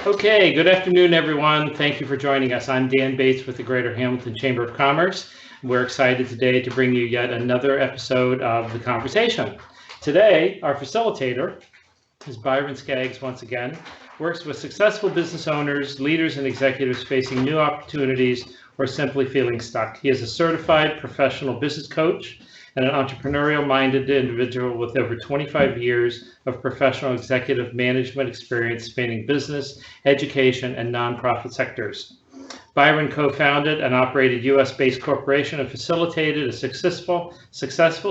Okay, good afternoon, everyone. Thank you for joining us. I'm Dan Bates with the Greater Hamilton Chamber of Commerce. We're excited today to bring you yet another episode of The Conversation. Today, our facilitator is Byron Skaggs once again, works with successful business owners, leaders, and executives facing new opportunities or simply feeling stuck. He is a certified professional business coach and an entrepreneurial-minded individual with over 25 years of professional executive management experience spanning business, education, and nonprofit sectors. Byron co-founded and operated U.S.-based corporation and facilitated a successful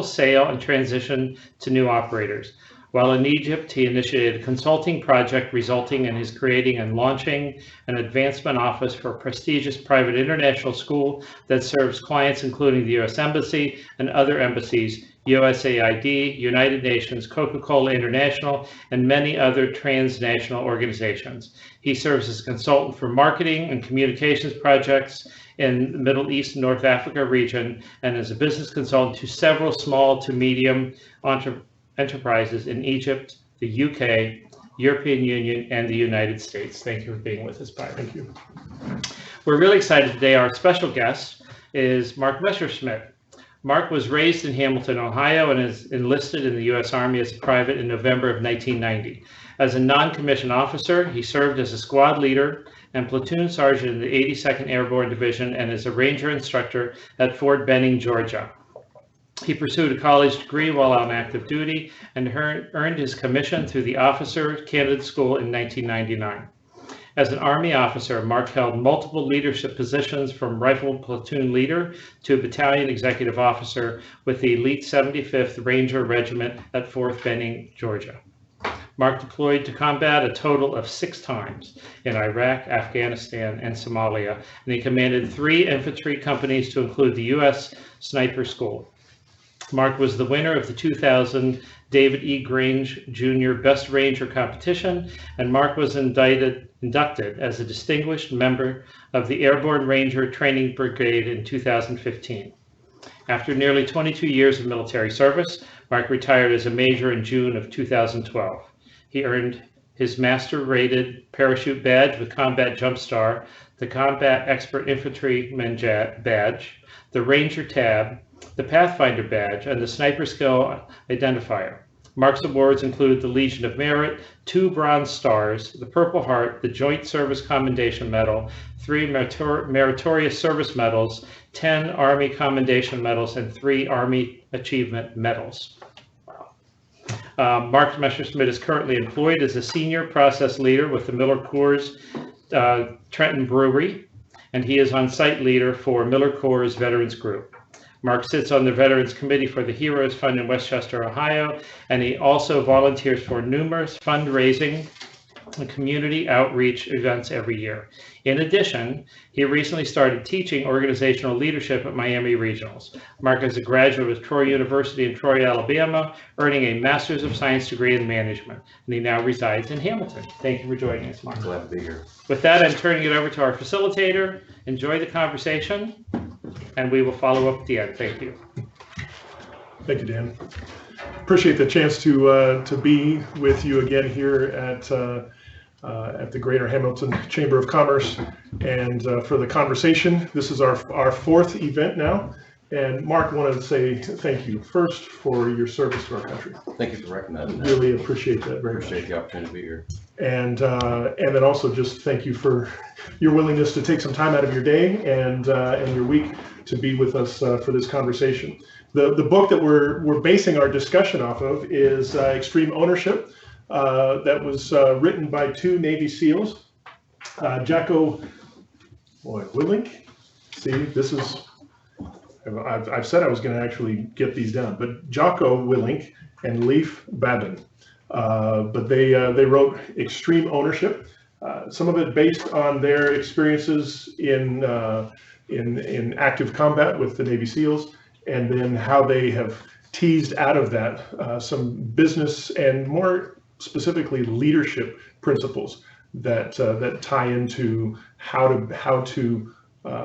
sale and transition to new operators. While in Egypt, he initiated a consulting project resulting in his creating and launching an advancement office for a prestigious private international school that serves clients including the U.S. Embassy and other embassies, USAID, United Nations, Coca-Cola International, and many other transnational organizations. He serves as a consultant for marketing and communications projects in the Middle East and North Africa region, and as a business consultant to several small to medium enterprises in Egypt, the UK, European Union, and the United States. Thank you for being with us, Byron. Thank you. We're really excited today. Our special guest is Marc Messerschmitt. Marc was raised in Hamilton, Ohio, and is enlisted in the U.S. Army as a private in November of 1990. As a non-commissioned officer, he served as a squad leader and platoon sergeant in the 82nd Airborne Division and as a ranger instructor at Fort Benning, Georgia. He pursued a college degree while on active duty and earned his commission through the Officer Candidate School in 1999. As an Army officer, Marc held multiple leadership positions from rifle platoon leader to battalion executive officer with the elite 75th Ranger Regiment at Fort Benning, Georgia. Marc deployed to combat a total of 6 times in Iraq, Afghanistan, and Somalia, and he commanded 3 infantry companies to include the U.S. Sniper School. Marc was the winner of the 2000 David E. Grange Jr. Best Ranger competition, and Marc was inducted as a distinguished member of the Airborne Ranger Training Brigade in 2015. After nearly 22 years of military service, Marc retired as a major in June of 2012. He earned his master-rated parachute badge with Combat Jump Star, the Combat Expert Infantryman badge, the Ranger Tab, the Pathfinder Badge, and the Sniper Skill Identifier. Marc's awards include the Legion of Merit, 2 Bronze Stars, the Purple Heart, the Joint Service Commendation Medal, 3 Meritorious Service Medals, 10 Army Commendation Medals, and 3 Army Achievement Medals. Marc Messerschmitt is currently employed as a senior process leader with the MillerCoors Trenton Brewery, and he is on-site leader for MillerCoors Veterans Group. Marc sits on the Veterans Committee for the Heroes Fund in Westchester, Ohio, and he also volunteers for numerous fundraising and community outreach events every year. In addition, he recently started teaching organizational leadership at Miami Regionals. Marc is a graduate of Troy University in Troy, Alabama, earning a Master's of Science degree in management, and he now resides in Hamilton. Thank you for joining us, Marc. Glad to be here. With that, I'm turning it over to our facilitator. Enjoy the conversation, and we will follow up at the end. Thank you. Thank you, Dan. Appreciate the chance to be with you again here at the Greater Hamilton Chamber of Commerce, and for the conversation. This is our 4th event now, and Marc wanted to say thank you first for your service to our country. Thank you for recognizing that. Really appreciate that very much. Appreciate the opportunity to be here. And then also just thank you for your willingness to take some time out of your day and your week to be with us for this conversation. The book that we're basing our discussion off of is Extreme Ownership. That was written by 2 Navy SEALs, Jocko Willink. See, this is, I've said I was going to actually get these down, but Jocko Willink and Leif Babin. But they wrote Extreme Ownership. Some of it based on their experiences in active combat with the Navy SEALs, and then how they have teased out of that some business and more specifically leadership principles that tie into how to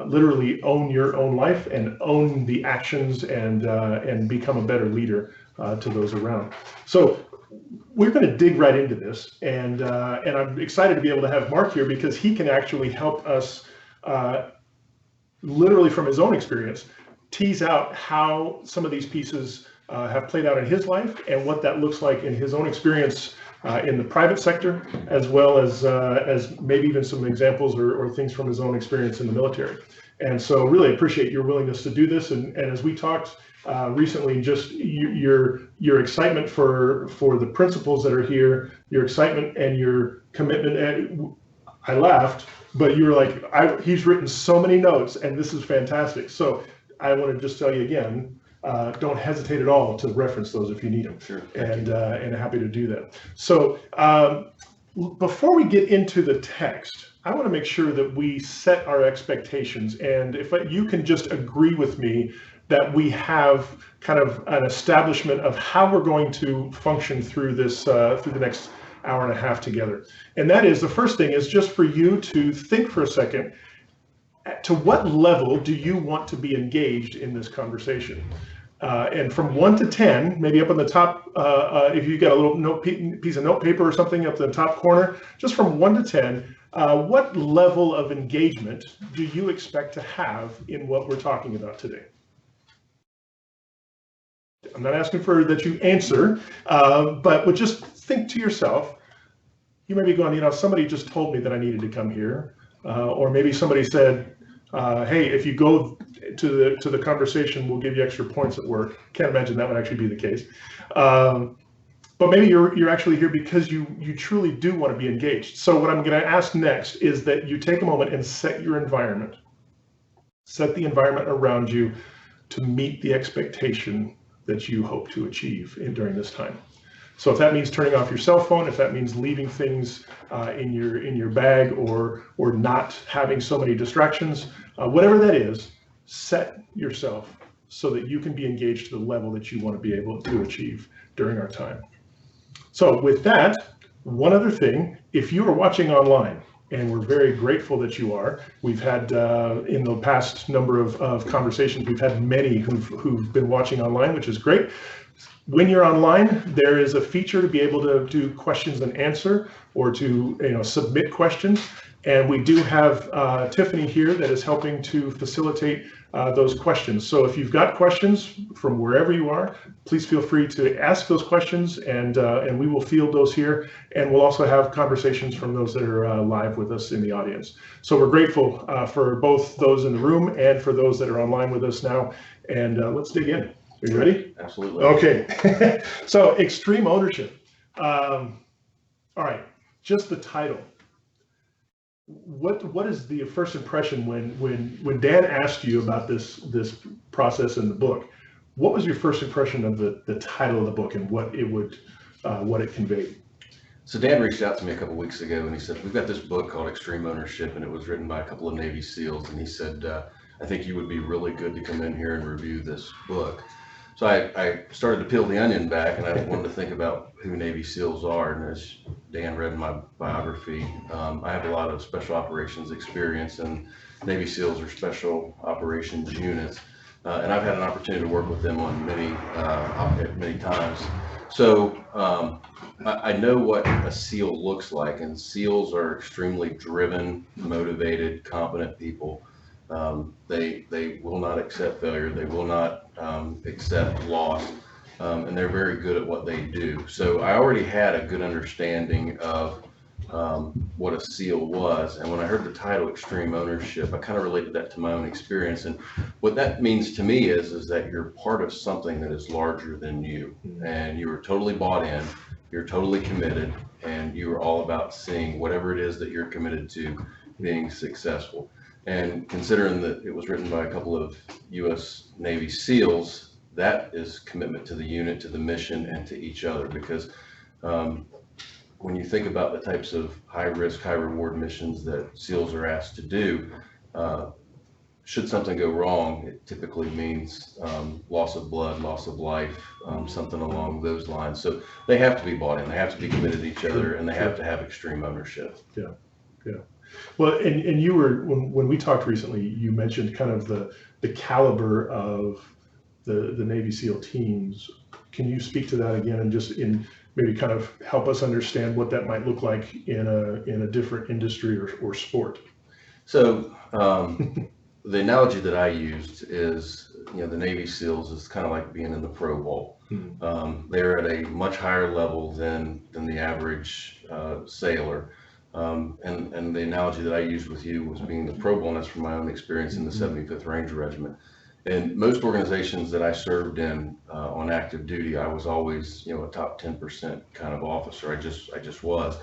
literally own your own life and own the actions and become a better leader to those around. So we're going to dig right into this, and I'm excited to be able to have Marc here because he can actually help us, literally from his own experience, tease out how some of these pieces have played out in his life and what that looks like in his own experience in the private sector, as well as maybe even some examples or things from his own experience in the military. And so really appreciate your willingness to do this. And as we talked recently, just your excitement for the principles that are here, your excitement and your commitment. And I laughed, but you were like, he's written so many notes and this is fantastic. So I want to just tell you again, don't hesitate at all to reference those if you need them. Sure. And happy to do that. So before we get into the text, I want to make sure that we set our expectations. And if you can just agree with me that we have kind of an establishment of how we're going to function through this, through the next hour and a half together. And that is, the first thing is just for you to think for a second, to what level do you want to be engaged in this conversation? And from 1 to 10, maybe up on the top, if you got a little piece of note paper or something up in the top corner, just from 1 to 10, what level of engagement do you expect to have in what we're talking about today? I'm not asking for that you answer, but just think to yourself. You may be going, somebody just told me that I needed to come here, or maybe somebody said, hey, if you go to the conversation, we'll give you extra points at work. Can't imagine that would actually be the case. But maybe you're actually here because you truly do want to be engaged. So what I'm going to ask next is that you take a moment and set your environment. Set the environment around you to meet the expectation that you hope to achieve during this time. So if that means turning off your cell phone, if that means leaving things in your bag or not having so many distractions, whatever that is, set yourself so that you can be engaged to the level that you want to be able to achieve during our time. So with that, one other thing, if you are watching online, and we're very grateful that you are, we've had in the past number of conversations, we've had many who've been watching online, which is great. When you're online, there is a feature to be able to do questions and answer, or to submit questions. And we do have Tiffany here that is helping to facilitate those questions. So if you've got questions from wherever you are, please feel free to ask those questions, and we will field those here. And we'll also have conversations from those that are live with us in the audience. So we're grateful for both those in the room and for those that are online with us now. And let's dig in. Are you ready? Absolutely. Okay. So extreme ownership. All right. Just the title. What is the first impression when Dan asked you about this process in the book? What was your first impression of the title of the book and what it conveyed? So Dan reached out to me a couple weeks ago and he said, we've got this book called Extreme Ownership, and it was written by a couple of Navy SEALs, and he said, I think you would be really good to come in here and review this book. So I started to peel the onion back, and I wanted to think about who Navy SEALs are. And as Dan read my biography, I have a lot of special operations experience, and Navy SEALs are special operations units. And I've had an opportunity to work with them on many times. So I know what a SEAL looks like, and SEALs are extremely driven, motivated, competent people. They will not accept failure. They will not accept loss, and they're very good at what they do. So I already had a good understanding of what a SEAL was, and when I heard the title Extreme Ownership, I kind of related that to my own experience. And what that means to me is that you're part of something that is larger than you, and you are totally bought in, you're totally committed, and you are all about seeing whatever it is that you're committed to being successful. And considering that it was written by a couple of U.S. Navy SEALs, that is commitment to the unit, to the mission, and to each other. Because when you think about the types of high-risk, high-reward missions that SEALs are asked to do, should something go wrong, it typically means loss of blood, loss of life, something along those lines. So they have to be bought in, they have to be committed to each other, and they have to have extreme ownership. Yeah, yeah. Well, and you were, when we talked recently, you mentioned kind of the caliber of the Navy SEAL teams. Can you speak to that again, and just in maybe kind of help us understand what that might look like in a different industry or sport. So the analogy that I used is, the Navy SEALs is kind of like being in the Pro Bowl. They're at a much higher level than the average sailor. And the analogy that I used with you was being the Pro Bowl, and that's from my own experience in the 75th Ranger Regiment. And most organizations that I served in on active duty, I was always, a top 10% kind of officer. I just was.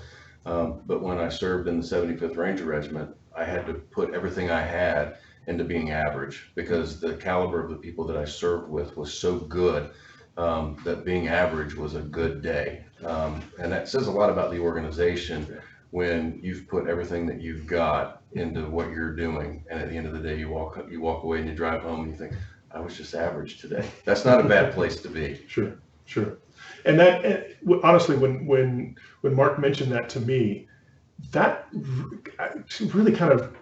But when I served in the 75th Ranger Regiment, I had to put everything I had into being average, because the caliber of the people that I served with was so good that being average was a good day. And that says a lot about the organization when you've put everything that you've got into what you're doing, and at the end of the day you walk away and you drive home and you think, I was just average today. That's not a bad place to be. Sure. And that, honestly, when Marc mentioned that to me, that really kind of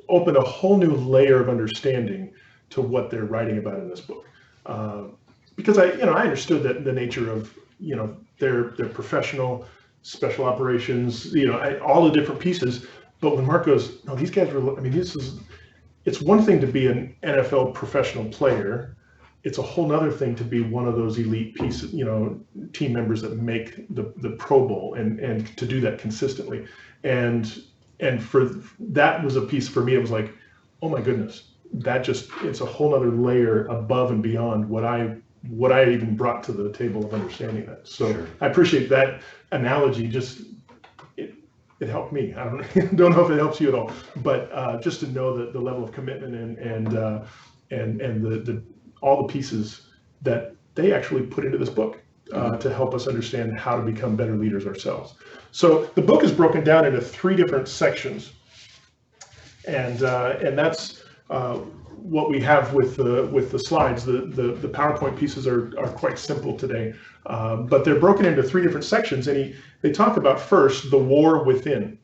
opened a whole new layer of understanding to what they're writing about in this book. Because I understood that the nature of, their professional, special operations, all the different pieces. But when Marc goes, no, these guys were, it's one thing to be an NFL professional player. It's a whole nother thing to be one of those elite pieces, team members that make the Pro Bowl, and to do that consistently. And for that was a piece for me. It was like, oh my goodness, it's a whole other layer above and beyond what I even brought to the table of understanding that. So sure. I appreciate that analogy. Just it helped me. I don't know if it helps you at all, but just to know that the level of commitment and the all the pieces that they actually put into this book to help us understand how to become better leaders ourselves. So the book is broken down into 3 different sections, and that's what we have with the slides. The PowerPoint pieces are quite simple today, but they're broken into 3 different sections, and they talk about first the war within,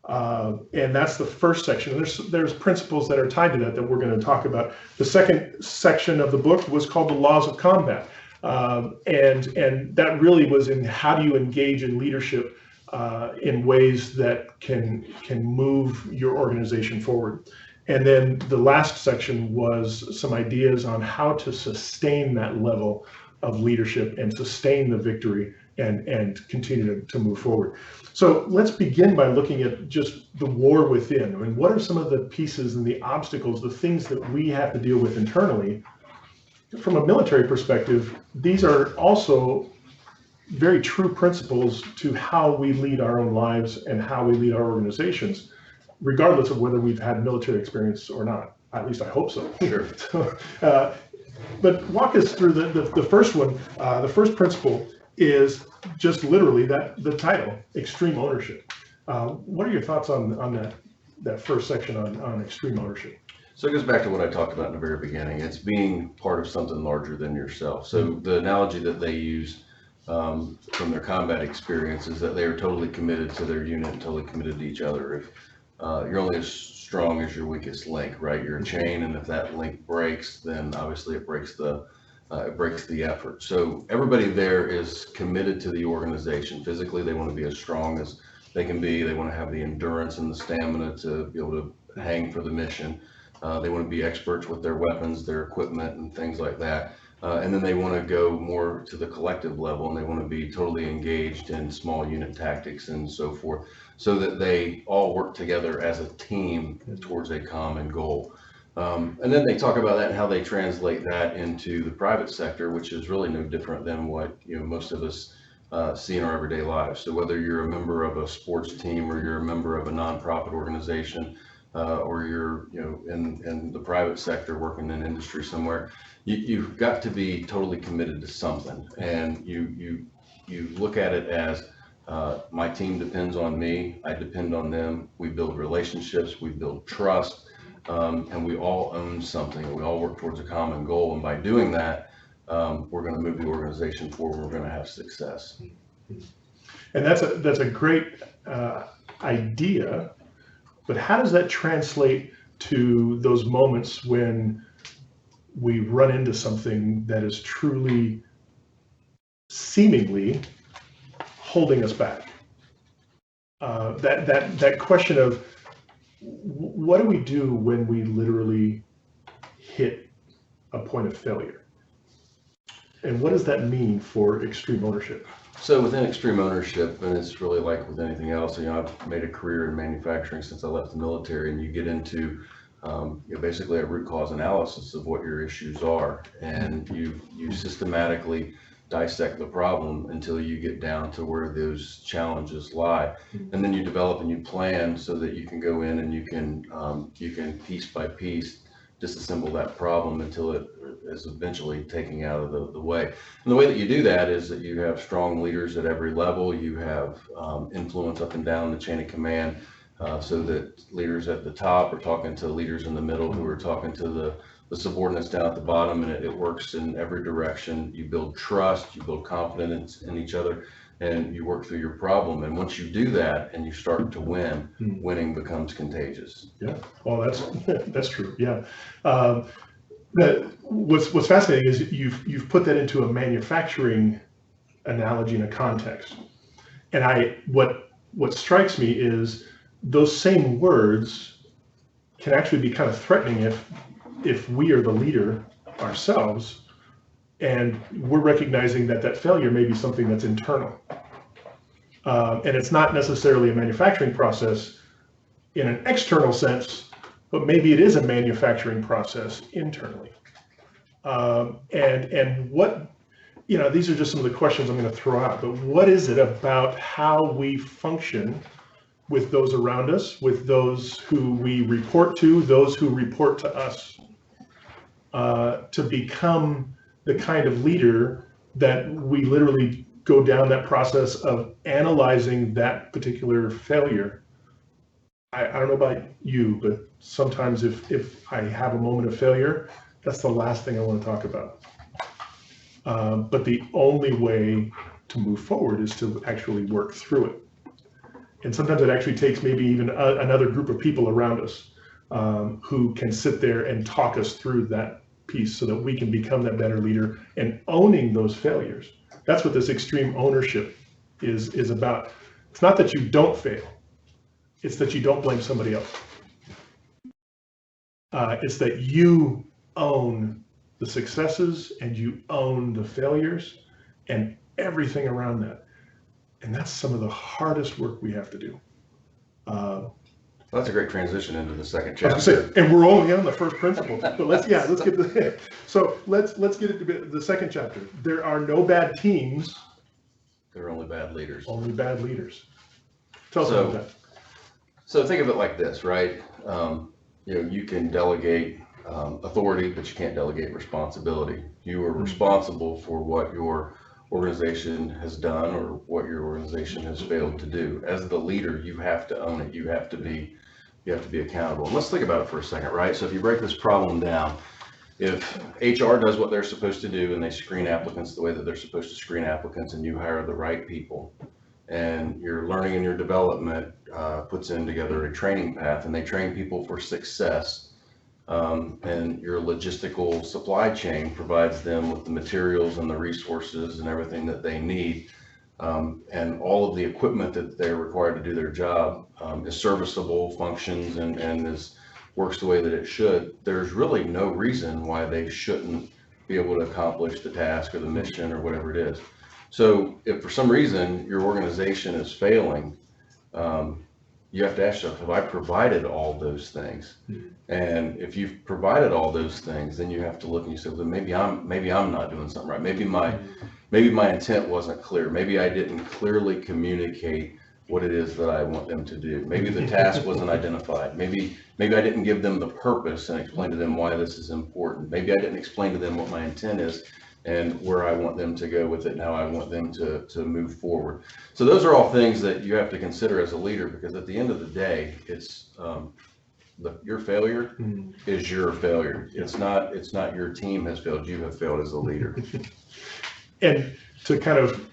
and that's the first section. And there's principles that are tied to that we're going to talk about. The second section of the book was called the laws of combat, and that really was in how do you engage in leadership in ways that can move your organization forward. And then the last section was some ideas on how to sustain that level of leadership and sustain the victory and continue to move forward. So let's begin by looking at just the war within. What are some of the pieces and the obstacles, the things that we have to deal with internally? From a military perspective, these are also very true principles to how we lead our own lives and how we lead our organizations, regardless of whether we've had military experience or not. At least I hope so. Sure. But walk us through the first one. The first principle is just literally the title, extreme ownership. What are your thoughts on that first section on extreme ownership? So it goes back to what I talked about in the very beginning. It's being part of something larger than yourself. So the analogy that they use from their combat experience is that they are totally committed to their unit and totally committed to each other. If you're only as strong as your weakest link, right? You're a chain, and if that link breaks, then obviously it breaks the effort. So everybody there is committed to the organization. Physically, they want to be as strong as they can be. They want to have the endurance and the stamina to be able to hang for the mission. They want to be experts with their weapons, their equipment, and things like that. And then they want to go more to the collective level, and they want to be totally engaged in small unit tactics and so forth, so that they all work together as a team towards a common goal. And then they talk about that and how they translate that into the private sector, which is really no different than what most of us see in our everyday lives. So whether you're a member of a sports team, or you're a member of a nonprofit organization, or you're in the private sector working in industry somewhere, you've got to be totally committed to something, and you look at it as my team depends on me, I depend on them. We build relationships, we build trust, and we all own something, and we all work towards a common goal. And by doing that, we're going to move the organization forward. We're going to have success. And that's a great idea. But how does that translate to those moments when we run into something that is truly, seemingly holding us back. That question of what do we do when we literally hit a point of failure? And what does that mean for extreme ownership? So within extreme ownership, and it's really like with anything else, I've made a career in manufacturing since I left the military, and you get into basically a root cause analysis of what your issues are, and you systematically dissect the problem until you get down to where those challenges lie, and then you develop and you plan so that you can go in and you can piece by piece disassemble that problem until it is eventually taken out of the way. And the way that you do that is that you have strong leaders at every level. You have influence up and down the chain of command, so that leaders at the top are talking to leaders in the middle who are talking to the subordinates down at the bottom, and it works in every direction. You build trust, you build confidence in each other, and you work through your problem. And once you do that and you start to win, winning becomes contagious. Yeah, well, that's true. Yeah. What's fascinating is you've put that into a manufacturing analogy in a context. And what strikes me is those same words can actually be kind of threatening if we are the leader ourselves, and we're recognizing that failure may be something that's internal. And it's not necessarily a manufacturing process in an external sense, but maybe it is a manufacturing process internally. And what, these are just some of the questions I'm going to throw out, but what is it about how we function with those around us, with those who we report to, those who report to us, to become the kind of leader that we literally go down that process of analyzing that particular failure. I don't know about you, but sometimes if I have a moment of failure, that's the last thing I want to talk about. But the only way to move forward is to actually work through it. And sometimes it actually takes maybe even another group of people around us who can sit there and talk us through that piece so that we can become that better leader and owning those failures. That's what this extreme ownership is about. It's not that you don't fail. It's that you don't blame somebody else. It's that you own the successes and you own the failures and everything around that. And that's some of the hardest work we have to do. That's a great transition into the second chapter. And we're only on the first principle. But let's get to so let's get into the second chapter. There are no bad teams. There are only bad leaders. Only bad leaders. Tell us about that. So think of it like this, right? You can delegate authority, but you can't delegate responsibility. You are responsible for what your organization has done or what your organization has failed to do. As the leader, you have to own it. You have to be accountable. And let's think about it for a second, right? So if you break this problem down, if HR does what they're supposed to do and they screen applicants the way that they're supposed to screen applicants, and you hire the right people, and your learning and your development puts in together a training path, and they train people for success, and your logistical supply chain provides them with the materials and the resources and everything that they need, and all of the equipment that they're required to do their job is serviceable, functions, and works the way that it should. There's really no reason why they shouldn't be able to accomplish the task or the mission or whatever it is. So if for some reason your organization is failing, you have to ask yourself, have I provided all those things? And if you've provided all those things, then you have to look and you say, well, maybe I'm not doing something right. Maybe my intent wasn't clear. Maybe I didn't clearly communicate what it is that I want them to do. Maybe the task wasn't identified. Maybe I didn't give them the purpose and explain to them why this is important. Maybe I didn't explain to them what my intent is and where I want them to go with it and how I want them to move forward. So those are all things that you have to consider as a leader, because at the end of the day, it's your failure is your failure. It's not your team has failed. You have failed as a leader. And to kind of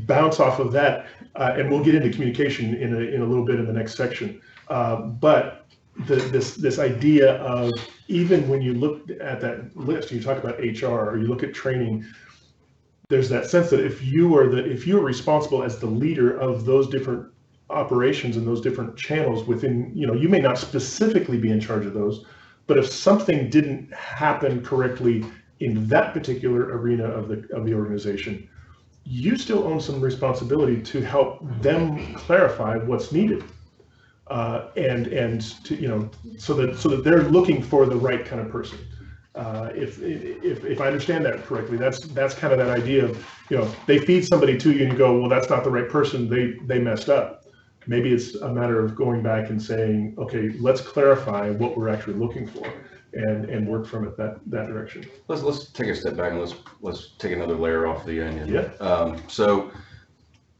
bounce off of that, and we'll get into communication in a little bit in the next section, but this idea of, even when you look at that list, you talk about HR or you look at training, there's that sense that if you're responsible as the leader of those different operations and those different channels within, you may not specifically be in charge of those, but if something didn't happen correctly in that particular arena of the organization, you still own some responsibility to help them clarify what's needed, and to, so that they're looking for the right kind of person. If I understand that correctly, that's kind of that idea of, they feed somebody to you and you go, well, that's not the right person, they messed up. Maybe it's a matter of going back and saying, okay, let's clarify what we're actually looking for and work from it that direction. Let's take a step back and let's take another layer off the onion. Yeah. So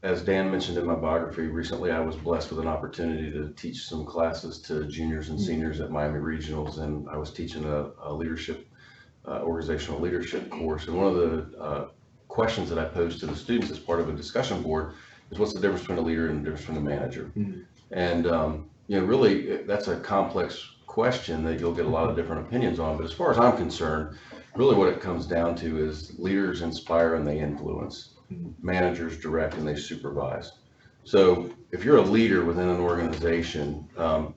as Dan mentioned in my biography, recently I was blessed with an opportunity to teach some classes to juniors and seniors at Miami Regionals, and I was teaching a leadership, organizational leadership course. And one of the questions that I posed to the students as part of a discussion board is, what's the difference between a leader and the difference between a manager? Mm-hmm. And really, that's a complex question that you'll get a lot of different opinions on. But as far as I'm concerned, really what it comes down to is leaders inspire and they influence. Managers direct and they supervise. So if you're a leader within an organization,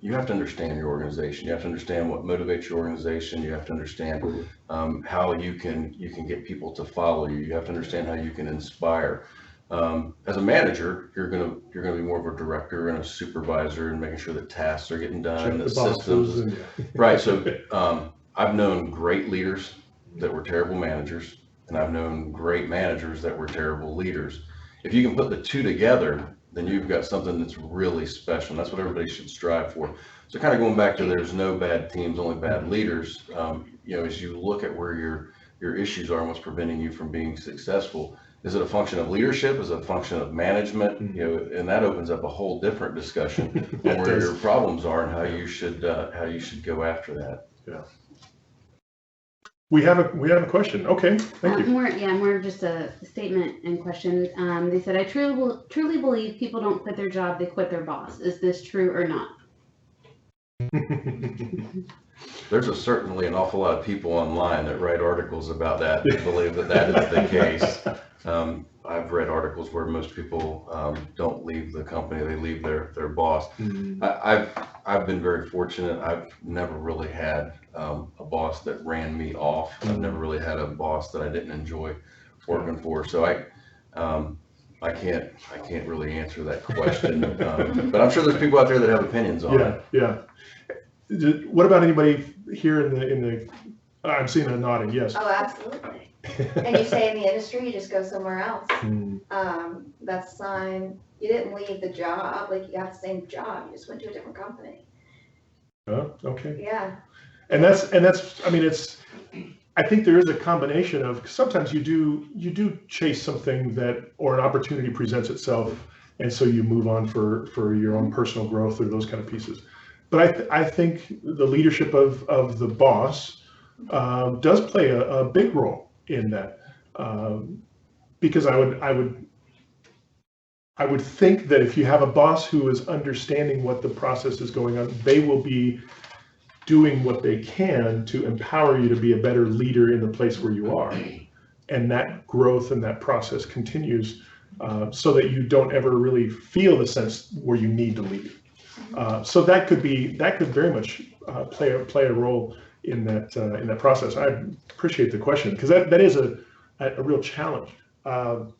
you have to understand your organization. You have to understand what motivates your organization. You have to understand how you can get people to follow you. You have to understand how you can inspire. As a manager, you're gonna be more of a director and a supervisor and making sure that tasks are getting done, the systems. Right. So I've known great leaders that were terrible managers, and I've known great managers that were terrible leaders. If you can put the two together, then you've got something that's really special. And that's what everybody should strive for. So kind of going back to, there's no bad teams, only bad leaders. As you look at where your issues are and what's preventing you from being successful, is it a function of leadership? Is it a function of management? And that opens up a whole different discussion on where your problems are and how you should go after that. Yeah. We have a question. Okay, thank you. More just a statement and question. They said, I truly believe people don't quit their job, they quit their boss. Is this true or not? There's certainly an awful lot of people online that write articles about that and believe that is the case. I've read articles where most people don't leave the company, they leave their boss. Mm-hmm. I've been very fortunate. I've never really had a boss that ran me off. Mm-hmm. I've never really had a boss that I didn't enjoy working for. So I can't really answer that question. But I'm sure there's people out there that have opinions on it. Yeah. What about anybody here in the I'm seeing a nodding, yes. Oh, absolutely. And you say in the industry, you just go somewhere else. That's a sign you didn't leave the job, like you got the same job, you just went to a different company. Oh, okay. Yeah. And that's I mean, I think there is a combination of, sometimes you do chase something or an opportunity presents itself, and so you move on for your own personal growth or those kind of pieces. But I think the leadership of the boss does play a big role in that, because I would think that if you have a boss who is understanding what the process is going on, they will be doing what they can to empower you to be a better leader in the place where you are, and that growth and that process continues, so that you don't ever really feel the sense where you need to leave. So that could very much play a role in that process. I appreciate the question, because that is a real challenge, and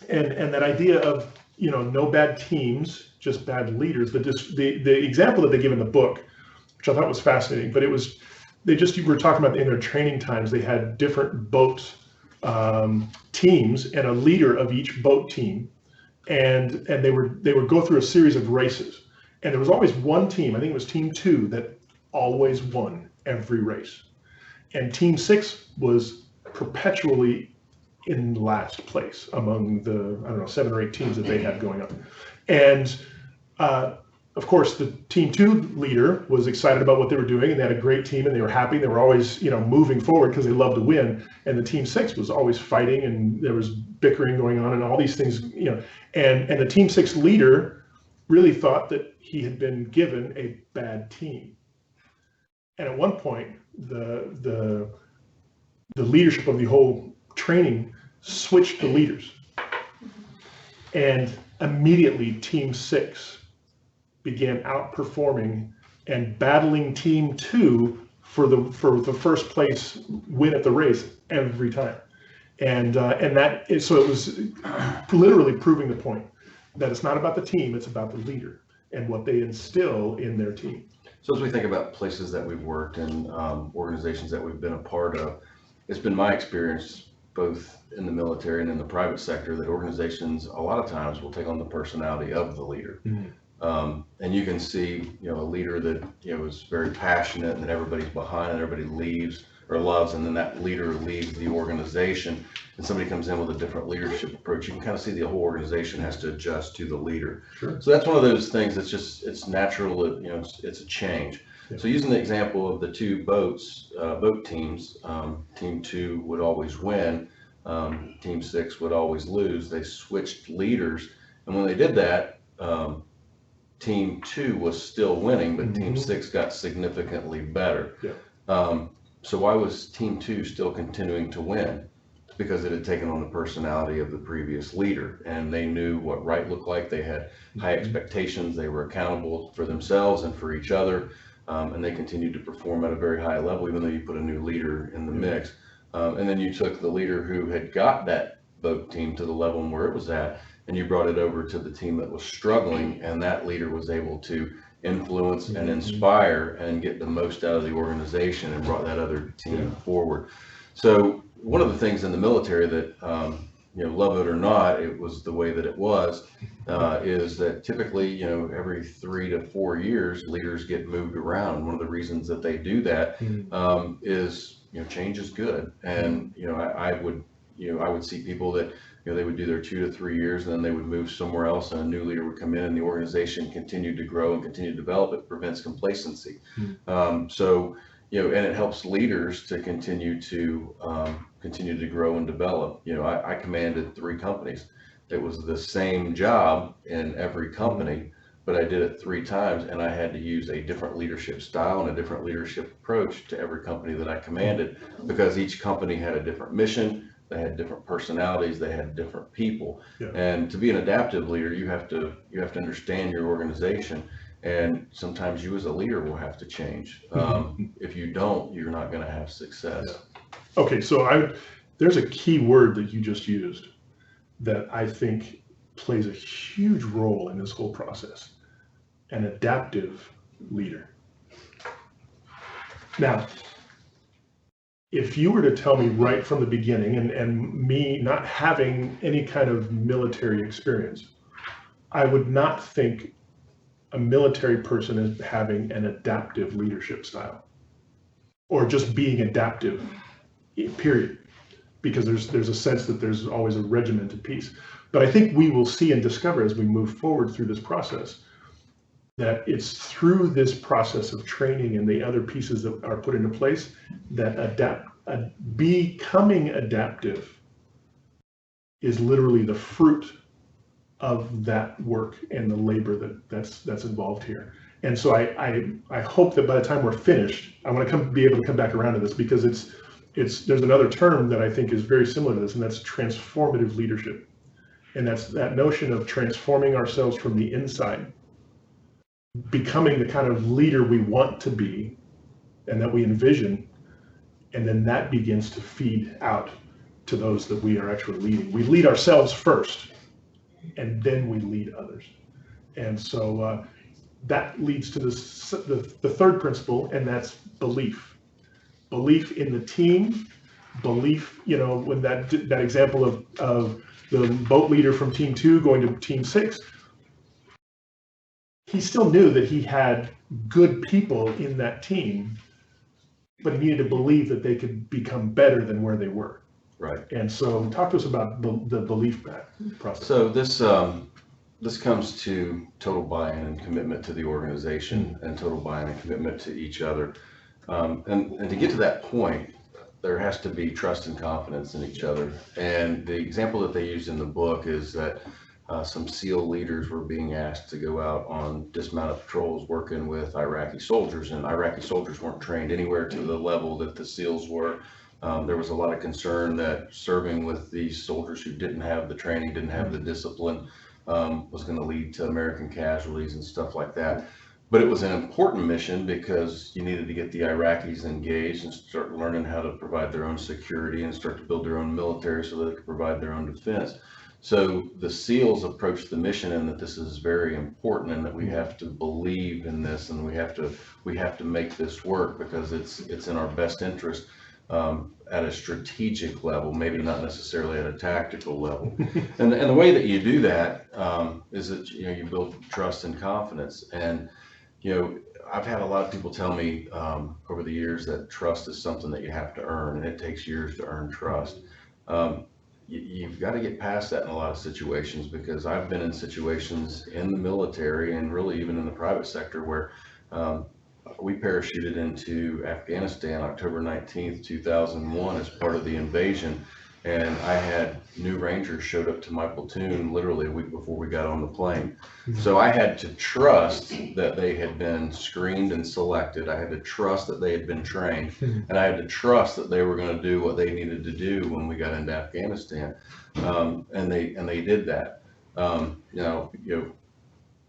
that idea of no bad teams, just bad leaders. The example that they give in the book, which I thought was fascinating, but you were talking about in their training times, they had different boat teams and a leader of each boat team, and they would go through a series of races, and there was always one team, I think it was team 2, that always won every race, and team 6 was perpetually in last place among the 7 or 8 teams that they had going up. And of course, the team 2 leader was excited about what they were doing, and they had a great team, and they were happy. They were always, moving forward because they loved to win. And the team 6 was always fighting, and there was bickering going on, and all these things, And the team 6 leader really thought that he had been given a bad team. And at one point, the leadership of the whole training switched the leaders. And immediately Team 6 began outperforming and battling Team 2 for the first place win at the race every time. And so it was literally proving the point that it's not about the team, it's about the leader and what they instill in their team. So as we think about places that we've worked and organizations that we've been a part of, it's been my experience both in the military and in the private sector that organizations a lot of times will take on the personality of the leader. And you can see, a leader that, is very passionate and that everybody's behind and everybody leaves or loves, and then that leader leaves the organization and somebody comes in with a different leadership approach. You can kind of see the whole organization has to adjust to the leader. Sure. So that's one of those things that's just, it's natural, it's a change. Yeah. So using the example of the two boat teams, Team 2 would always win, Team 6 would always lose. They switched leaders, and when they did that, Team 2 was still winning, but Team 6 got significantly better. Yeah. So why was Team 2 still continuing to win? Because it had taken on the personality of the previous leader, and they knew what right looked like. They had high expectations. They were accountable for themselves and for each other, and they continued to perform at a very high level, even though you put a new leader in the mix. And then you took the leader who had got that boat team to the level where it was at, and you brought it over to the team that was struggling, and that leader was able to influence and inspire and get the most out of the organization and brought that other team forward. So one of the things in the military that, love it or not, it was the way that it was, is that typically, every 3 to 4 years, leaders get moved around. One of the reasons that they do that is, change is good. And, I would see people that, they would do their 2 to 3 years, and then they would move somewhere else, and a new leader would come in, and the organization continued to grow and continue to develop. It prevents complacency. So, and it helps leaders to continue to grow and develop. I commanded 3 companies. It was the same job in every company, but I did it 3 times, and I had to use a different leadership style and a different leadership approach to every company that I commanded, because each company had a different mission. They had different personalities. They had different people. Yeah. And to be an adaptive leader, you have to understand your organization. And sometimes you as a leader will have to change. If you don't, you're not going to have success. Yeah. Okay, so there's a key word that you just used that I think plays a huge role in this whole process: an adaptive leader. Now, if you were to tell me right from the beginning, and me not having any kind of military experience, I would not think a military person as having an adaptive leadership style, or just being adaptive, period. Because there's a sense that there's always a regimented piece. But I think we will see and discover as we move forward through this process that it's through this process of training and the other pieces that are put into place that becoming adaptive is literally the fruit of that work and the labor that's involved here. And so I hope that by the time we're finished, I want to be able to come back around to this, because there's another term that I think is very similar to this, and that's transformative leadership. And that's that notion of transforming ourselves from the inside, becoming the kind of leader we want to be and that we envision, and then that begins to feed out to those that we are actually leading. We lead ourselves first, and then we lead others. And so that leads to the third principle, and that's belief. Belief in the team, belief, when that example of the boat leader from Team 2 going to Team 6, he still knew that he had good people in that team, but he needed to believe that they could become better than where they were. Right. And so talk to us about the belief process. So this comes to total buy-in and commitment to the organization, and total buy-in and commitment to each other. And to get to that point, there has to be trust and confidence in each other. And the example that they used in the book is that some SEAL leaders were being asked to go out on dismounted patrols working with Iraqi soldiers, and Iraqi soldiers weren't trained anywhere to the level that the SEALs were. There was a lot of concern that serving with these soldiers who didn't have the training, didn't have the discipline, was going to lead to American casualties and stuff like that. But it was an important mission because you needed to get the Iraqis engaged and start learning how to provide their own security and start to build their own military so that they could provide their own defense. So the SEALs approached the mission in that this is very important and that we have to believe in this and we have to make this work because it's in our best interest at a strategic level, maybe not necessarily at a tactical level. And the way that you do that is that you build trust and confidence. And I've had a lot of people tell me over the years that trust is something that you have to earn, and it takes years to earn trust. You've got to get past that in a lot of situations, because I've been in situations in the military and really even in the private sector where we parachuted into Afghanistan October 19th, 2001 as part of the invasion. And I had new Rangers showed up to my platoon literally a week before we got on the plane. So I had to trust that they had been screened and selected. I had to trust that they had been trained, and I had to trust that they were going to do what they needed to do when we got into Afghanistan. And they did that.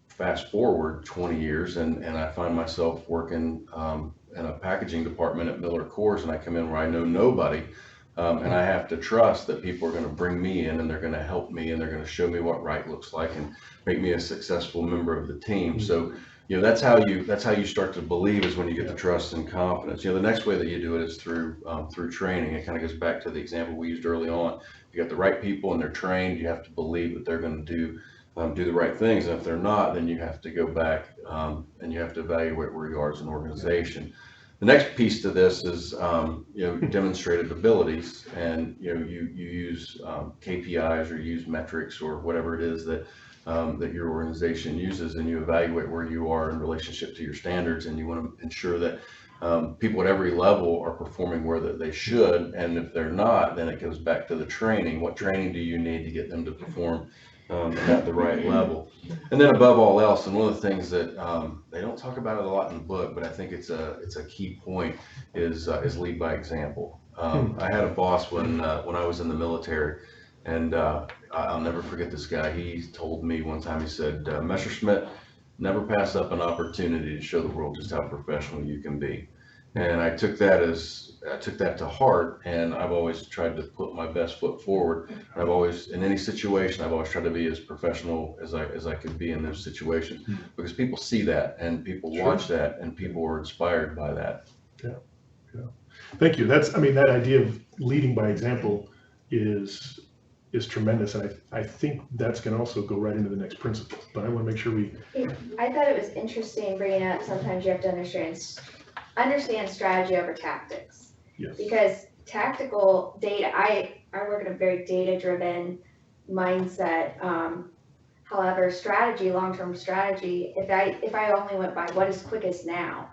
Fast forward 20 years, and I find myself working in a packaging department at MillerCoors, and I come in where I know nobody. And I have to trust that people are going to bring me in and they're going to help me and they're going to show me what right looks like and make me a successful member of the team. So, that's how you start to believe, is when you get the trust and confidence. The next way that you do it is through training. It kind of goes back to the example we used early on. You got the right people and they're trained. You have to believe that they're going to do the right things. And if they're not, then you have to go back and you have to evaluate where you are as an organization. The next piece to this is, demonstrated abilities, and you use KPIs or use metrics or whatever it is that your organization uses, and you evaluate where you are in relationship to your standards, and you want to ensure that people at every level are performing where that they should. And if they're not, then it goes back to the training. What training do you need to get them to perform at the right level? And then above all else, and one of the things that they don't talk about it a lot in the book, but I think it's a key point, is lead by example. I had a boss when I was in the military, and I'll never forget this guy. He told me one time, he said, Messerschmitt, never pass up an opportunity to show the world just how professional you can be. And I took that to heart, and I've always tried to put my best foot forward. I've always, in any situation, I've always tried to be as professional as I could be in those situations, because people see that and people watch that and people are inspired by that. Yeah. Thank you. That idea of leading by example is tremendous, and I think that's going to also go right into the next principle. But I want to make sure I thought it was interesting bringing up, sometimes you have to understand strategy over tactics. Yes. Because tactical data, I work in a very data-driven mindset. However, strategy, long-term strategy, if I only went by what is quickest now,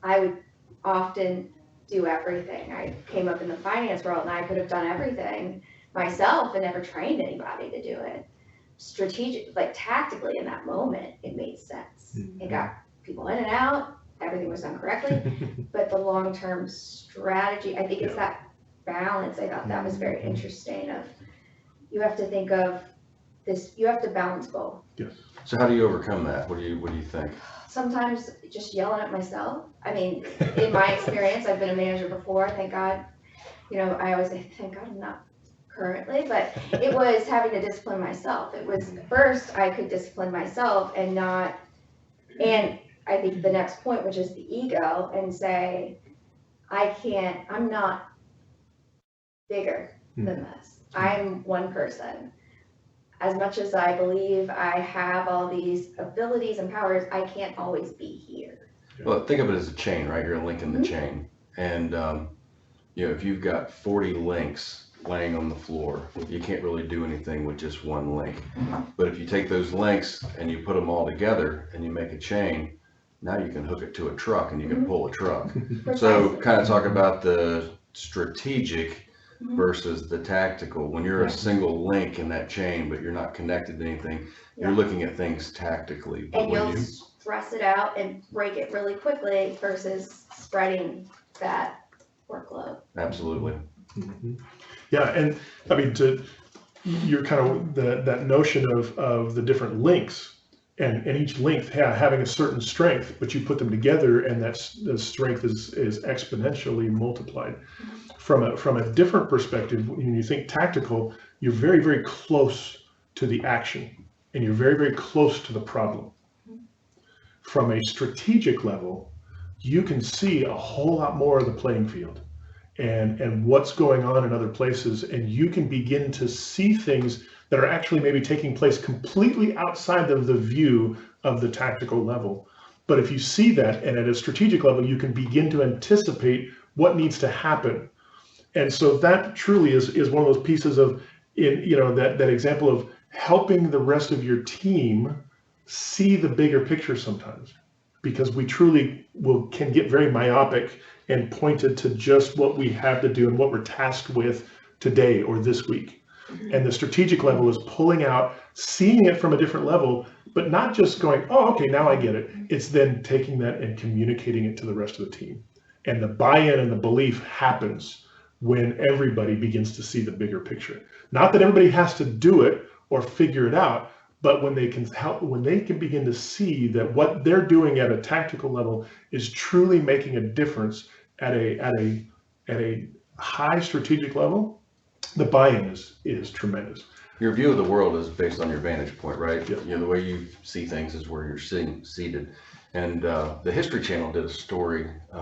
I would often do everything. I came up in the finance world and I could have done everything myself and never trained anybody to do it. Strategic, tactically in that moment, it made sense. It got people in and out. Everything was done correctly, but the long-term strategy, I think it's that balance. I thought that was very interesting. You have to think of this, you have to balance both. Yes. So how do you overcome that? What do you think? Sometimes just yelling at myself. In my experience, I've been a manager before, thank God. I always say, thank God I'm not currently, but it was having to discipline myself. It was first I could discipline myself and I think the next point, which is the ego, and say, I'm not bigger than this. I'm one person. As much as I believe I have all these abilities and powers, I can't always be here. Well, think of it as a chain, right? You're a link in the chain. And, if you've got 40 links laying on the floor, you can't really do anything with just one link. But if you take those links and you put them all together and you make a chain, now you can hook it to a truck and you can pull a truck. So kind of talk about the strategic versus the tactical. When you're a single link in that chain, but you're not connected to anything, you're looking at things tactically. But and you'll stress it out and break it really quickly versus spreading that workload. Absolutely. Mm-hmm. Yeah, and I mean, you're kind of that notion of the different links, and each link having a certain strength, but you put them together, and the strength is exponentially multiplied. From a different perspective, when you think tactical, you're very, very close to the action, and you're very, very close to the problem. From a strategic level, you can see a whole lot more of the playing field and what's going on in other places, and you can begin to see things that are actually maybe taking place completely outside of the view of the tactical level. But if you see that, and at a strategic level, you can begin to anticipate what needs to happen. And so that truly is one of those pieces of, that example of helping the rest of your team see the bigger picture sometimes, because we truly can get very myopic and pointed to just what we have to do and what we're tasked with today or this week. And the strategic level is pulling out, seeing it from a different level, but not just going, oh, okay, now I get it. It's then taking that and communicating it to the rest of the team. And the buy-in and the belief happens when everybody begins to see the bigger picture. Not that everybody has to do it or figure it out, but when they can begin to see that what they're doing at a tactical level is truly making a difference at a high strategic level, the buy-in is tremendous. Your view of the world is based on your vantage point, right? Yep. The way you see things is where you're seated. And the History Channel did a story, I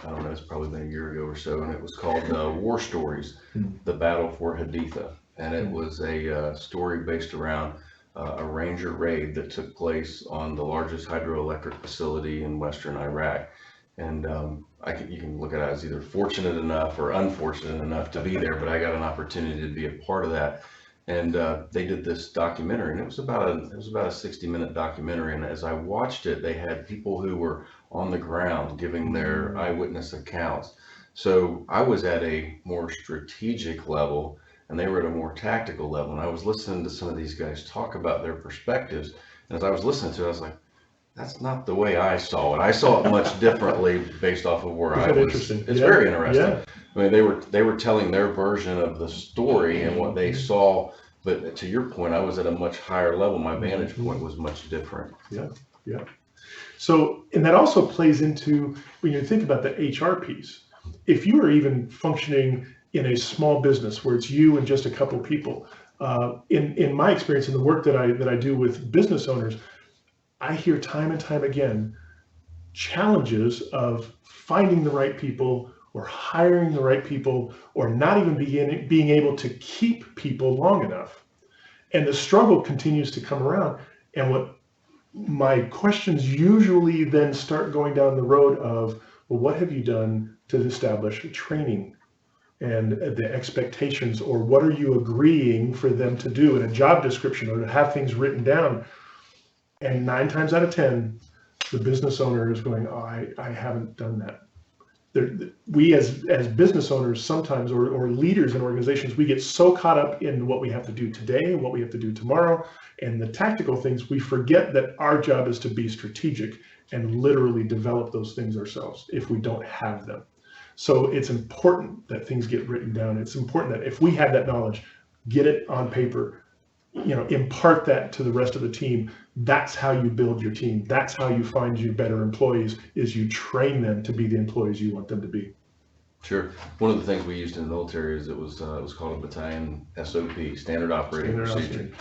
don't know, it's probably been a year ago or so, and it was called War Stories, The Battle for Haditha. And it was a story based around a Ranger raid that took place on the largest hydroelectric facility in Western Iraq. And you can look at it as either fortunate enough or unfortunate enough to be there, but I got an opportunity to be a part of that. And they did this documentary, and it was about a 60-minute documentary. And as I watched it, they had people who were on the ground giving their eyewitness accounts. So I was at a more strategic level, and they were at a more tactical level. And I was listening to some of these guys talk about their perspectives. And as I was listening to it, I was like, that's not the way I saw it. I saw it much differently based off of where I was. Interesting. It's very interesting. Yeah. I mean, they were telling their version of the story and what they saw. But to your point, I was at a much higher level. My vantage point was much different. Yeah, yeah. So, and that also plays into when you think about the HR piece. If you are even functioning in a small business where it's you and just a couple people, in my experience in the work that I do with business owners, I hear time and time again challenges of finding the right people or hiring the right people or not even being able to keep people long enough. And the struggle continues to come around. And what my questions usually then start going down the road of, well, what have you done to establish training and the expectations, or what are you agreeing for them to do in a job description or to have things written down? And 9 times out of 10, the business owner is going, oh, I haven't done that. We as business owners sometimes, or leaders in organizations, we get so caught up in what we have to do today, what we have to do tomorrow, and the tactical things, we forget that our job is to be strategic and literally develop those things ourselves if we don't have them. So it's important that things get written down. It's important that if we have that knowledge, get it on paper, impart that to the rest of the team. That's how you build your team. That's how you find you better employees, is you train them to be the employees you want them to be. Sure. One of the things we used in the military is it was called a battalion SOP, Standard Operating Procedure.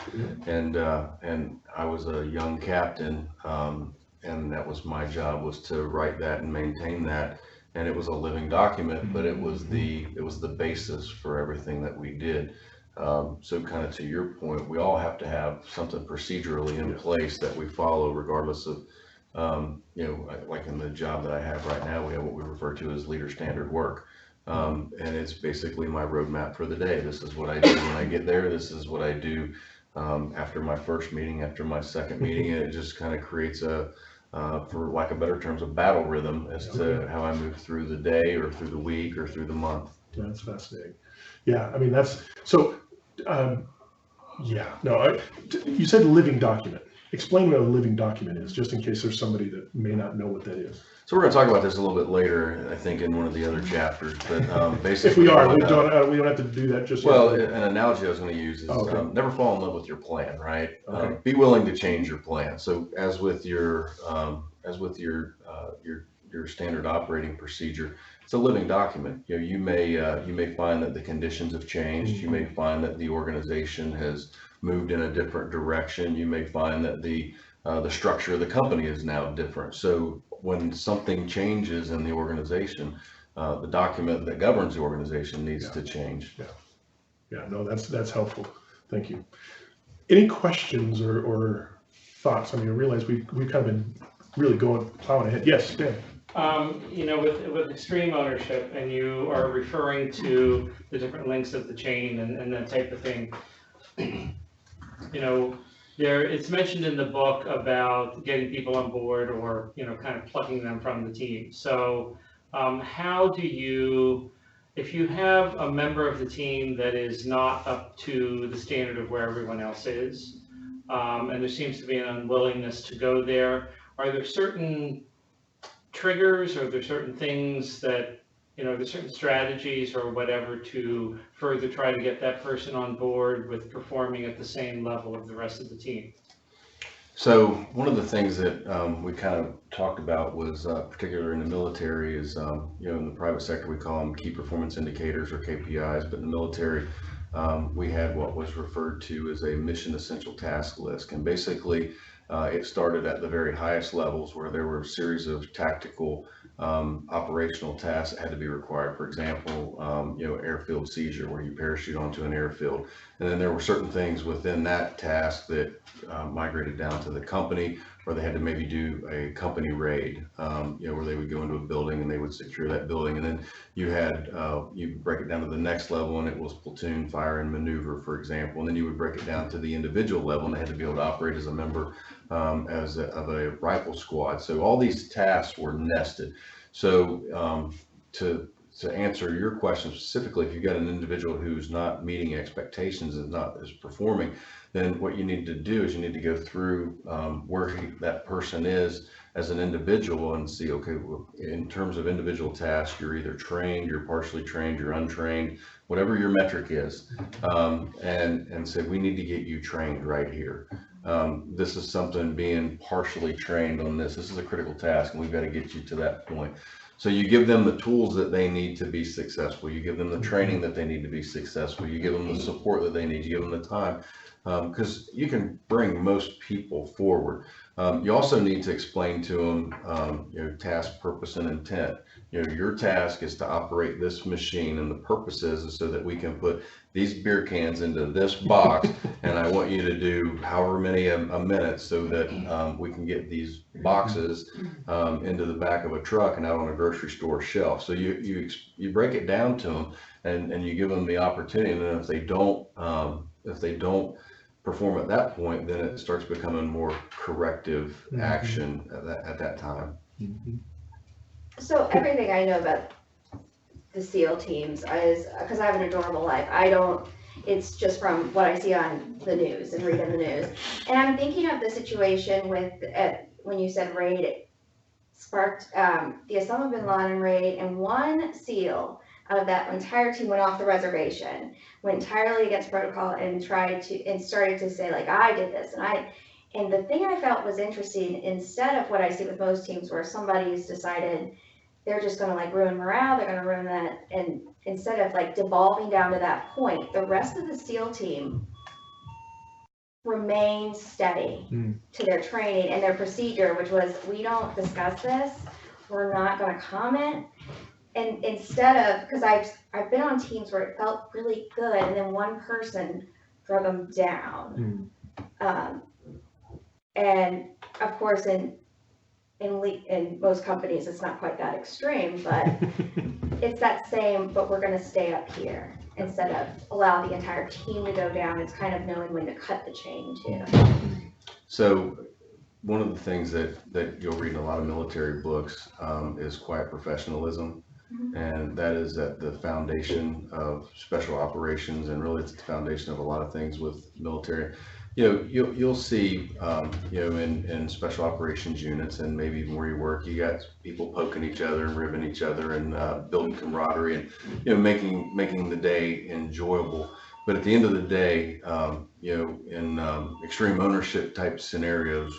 Yeah. And I was a young captain, and that was my job, was to write that and maintain that. And it was a living document, but it was the basis for everything that we did. So kind of to your point, we all have to have something procedurally in place that we follow, regardless of, like in the job that I have right now, we have what we refer to as leader standard work. And it's basically my roadmap for the day. This is what I do when I get there. This is what I do after my first meeting, after my second meeting. And it just kind of creates for lack of better terms, a battle rhythm as to how I move through the day or through the week or through the month. That's fascinating. Yeah, I mean, that's so. You said living document. explain what a living document is, just in case there's somebody that may not know what that is. So we're going to talk about this a little bit later, I think, in one of the other chapters. But basically, If we are, we don't have to do that just well, yet. an analogy I was going to use is never fall in love with your plan, right? Okay. Be willing to change your plan. So as with your standard operating procedure, it's a living document. You know, you may find that the conditions have changed. You may find that the organization has moved in a different direction. You may find that the structure of the company is now different. So when something changes in the organization, the document that governs the organization needs to change. Yeah, no, that's helpful. Thank you. Any questions or thoughts? I mean, I realize we've kind of been really plowing ahead. Yes, Dan. You know, with extreme ownership, and you are referring to the different links of the chain and that type of thing, you know, it's mentioned in the book about getting people on board, or, you know, kind of plucking them from the team. So how do you, if you have a member of the team that is not up to the standard of where everyone else is, and there seems to be an unwillingness to go there, are there certain triggers, or are there certain things that, you know, there's certain strategies or whatever to further try to get that person on board with performing at the same level of the rest of the team? So one of the things that we kind of talked about was, particularly in the military, is, you know, in the private sector we call them key performance indicators, or KPIs, but in the military we had what was referred to as a mission essential task list. And basically it started at the very highest levels, where there were a series of tactical operational tasks that had to be required. For example, you know, airfield seizure, where you parachute onto an airfield. And then there were certain things within that task that migrated down to the company, or they had to maybe do a company raid, you know, where they would go into a building and they would secure that building. And then you had, you break it down to the next level, and it was platoon, fire, and maneuver, for example. And then you would break it down to the individual level, and they had to be able to operate as a member of a rifle squad. So all these tasks were nested. So to answer your question specifically, if you've got an individual who's not meeting expectations and is performing, then what you need to do is you need to go through where that person is as an individual and see, okay, well, in terms of individual tasks, you're either trained, you're partially trained, you're untrained, whatever your metric is, and say, we need to get you trained right here. This is something, being partially trained on this is a critical task, and we've got to get you to that point. So you give them the tools that they need to be successful. You give them the training that they need to be successful. You give them the support that they need. You give them the time, because you can bring most people forward. You also need to explain to them, you know, task, purpose, and intent. You know, your task is to operate this machine, and the purpose is so that we can put these beer cans into this box, and I want you to do however many a minute, so that we can get these boxes into the back of a truck and out on a grocery store shelf. So you break it down to them, and you give them the opportunity. And then if they don't perform at that point, then it starts becoming more corrective action at that time. So everything I know about the SEAL teams is, because I have an adorable life, it's just from what I see on the news and read in the news. And I'm thinking of the situation with, when you said raid, it sparked the Osama bin Laden raid, and one SEAL out of that entire team went off the reservation, went entirely against protocol, and started to say, like, I did this, and the thing I felt was interesting, instead of what I see with most teams, where somebody's decided they're just going to, like, ruin morale, they're going to ruin that, and instead of, like, devolving down to that point, the rest of the SEAL team remained steady to their training and their procedure, which was, we don't discuss this, we're not going to comment. And instead of, because I've been on teams where it felt really good, and then one person drove them down. And of course, in most companies, it's not quite that extreme, but it's that same, but we're going to stay up here instead of allow the entire team to go down. It's kind of knowing when to cut the chain too. So one of the things that you'll read in a lot of military books is quiet professionalism. And that is at the foundation of special operations, and really it's the foundation of a lot of things with military. You'll see, in special operations units and maybe even where you work, you got people poking each other and ribbing each other and building camaraderie and, making the day enjoyable. But at the end of the day, in extreme ownership type scenarios,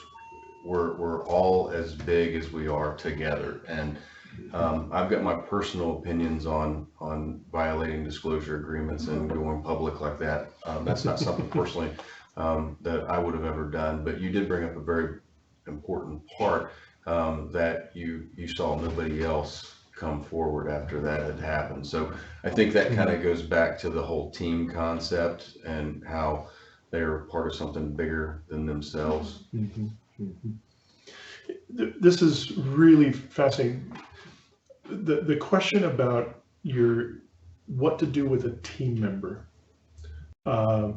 we're all as big as we are together. And I've got my personal opinions on violating disclosure agreements and going public like that. That's not something personally that I would have ever done. But you did bring up a very important part, that you saw nobody else come forward after that had happened. So I think that kind of goes back to the whole team concept and how they're part of something bigger than themselves. This is really fascinating. The question about what to do with a team member. I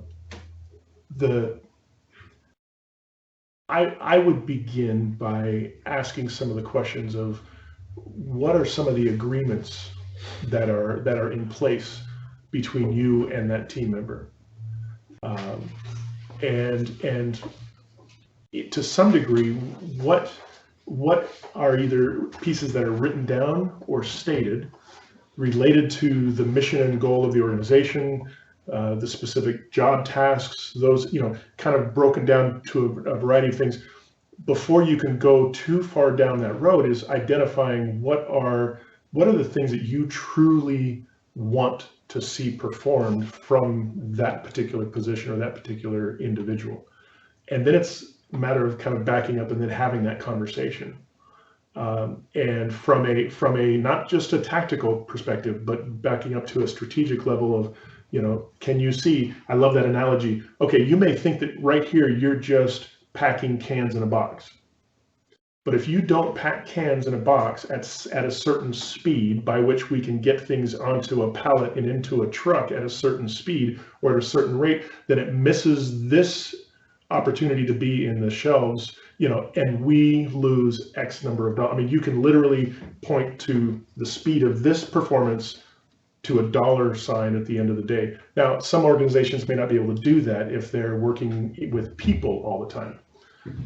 would begin by asking some of the questions of what are some of the agreements that are in place between you and that team member, and to some degree, what are either pieces that are written down or stated related to the mission and goal of the organization, the specific job tasks, those, kind of broken down to a variety of things. Before you can go too far down that road is identifying what are the things that you truly want to see performed from that particular position or that particular individual. And then it's a matter of kind of backing up and then having that conversation. And from a not just a tactical perspective, but backing up to a strategic level of, can you see, I love that analogy. Okay, you may think that right here, you're just packing cans in a box. But if you don't pack cans in a box at a certain speed by which we can get things onto a pallet and into a truck at a certain speed or at a certain rate, then it misses this opportunity to be in the shelves, and we lose X number of dollars. I mean, you can literally point to the speed of this performance to a dollar sign at the end of the day. Now, some organizations may not be able to do that if they're working with people all the time,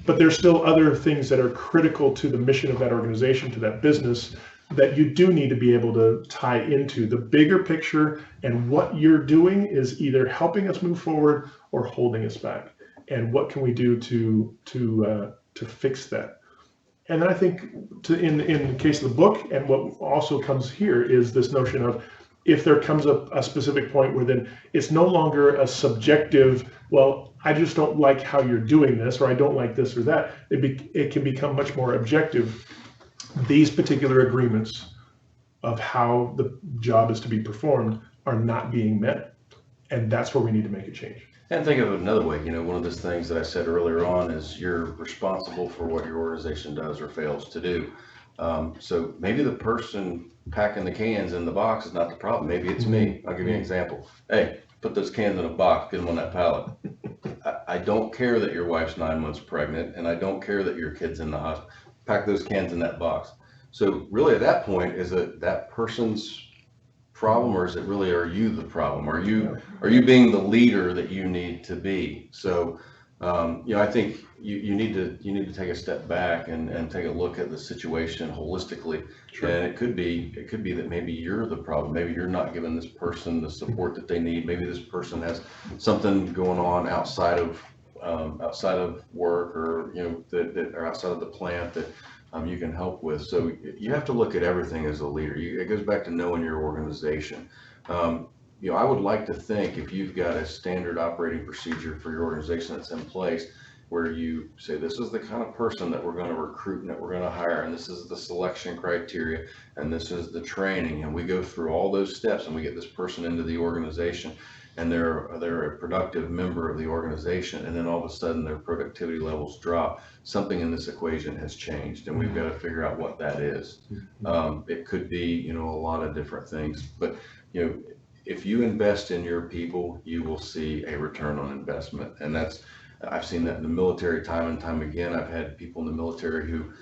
but there's still other things that are critical to the mission of that organization, to that business, that you do need to be able to tie into the bigger picture, and what you're doing is either helping us move forward or holding us back. And what can we do to fix that? And then I think in the case of the book, and what also comes here is this notion of, if there comes up a specific point where then it's no longer a subjective, well, I just don't like how you're doing this, or I don't like this or that. It can become much more objective. These particular agreements of how the job is to be performed are not being met. And that's where we need to make a change. And think of it another way, one of those things that I said earlier on is you're responsible for what your organization does or fails to do. So maybe the person packing the cans in the box is not the problem. Maybe it's me. I'll give you an example. Hey, put those cans in a box, get them on that pallet. I don't care that your wife's 9 months pregnant, and I don't care that your kid's in the hospital. Pack those cans in that box. So really at that point, is it that person's problem, or is it really, are you the problem? Are you being the leader that you need to be? So I think you need to take a step back and take a look at the situation holistically. Sure. And it could be that maybe you're the problem. Maybe you're not giving this person the support that they need. Maybe this person has something going on outside of work, or that are outside of the plant that you can help with. So you have to look at everything as a leader. It goes back to knowing your organization. I would like to think, if you've got a standard operating procedure for your organization that's in place, where you say, this is the kind of person that we're going to recruit and that we're going to hire, and this is the selection criteria, and this is the training, and we go through all those steps and we get this person into the organization, and they're a productive member of the organization, and then all of a sudden their productivity levels drop. Something in this equation has changed, and we've got to figure out what that is. It could be, a lot of different things, but if you invest in your people, you will see a return on investment. And I've seen that in the military time and time again. I've had people in the military who,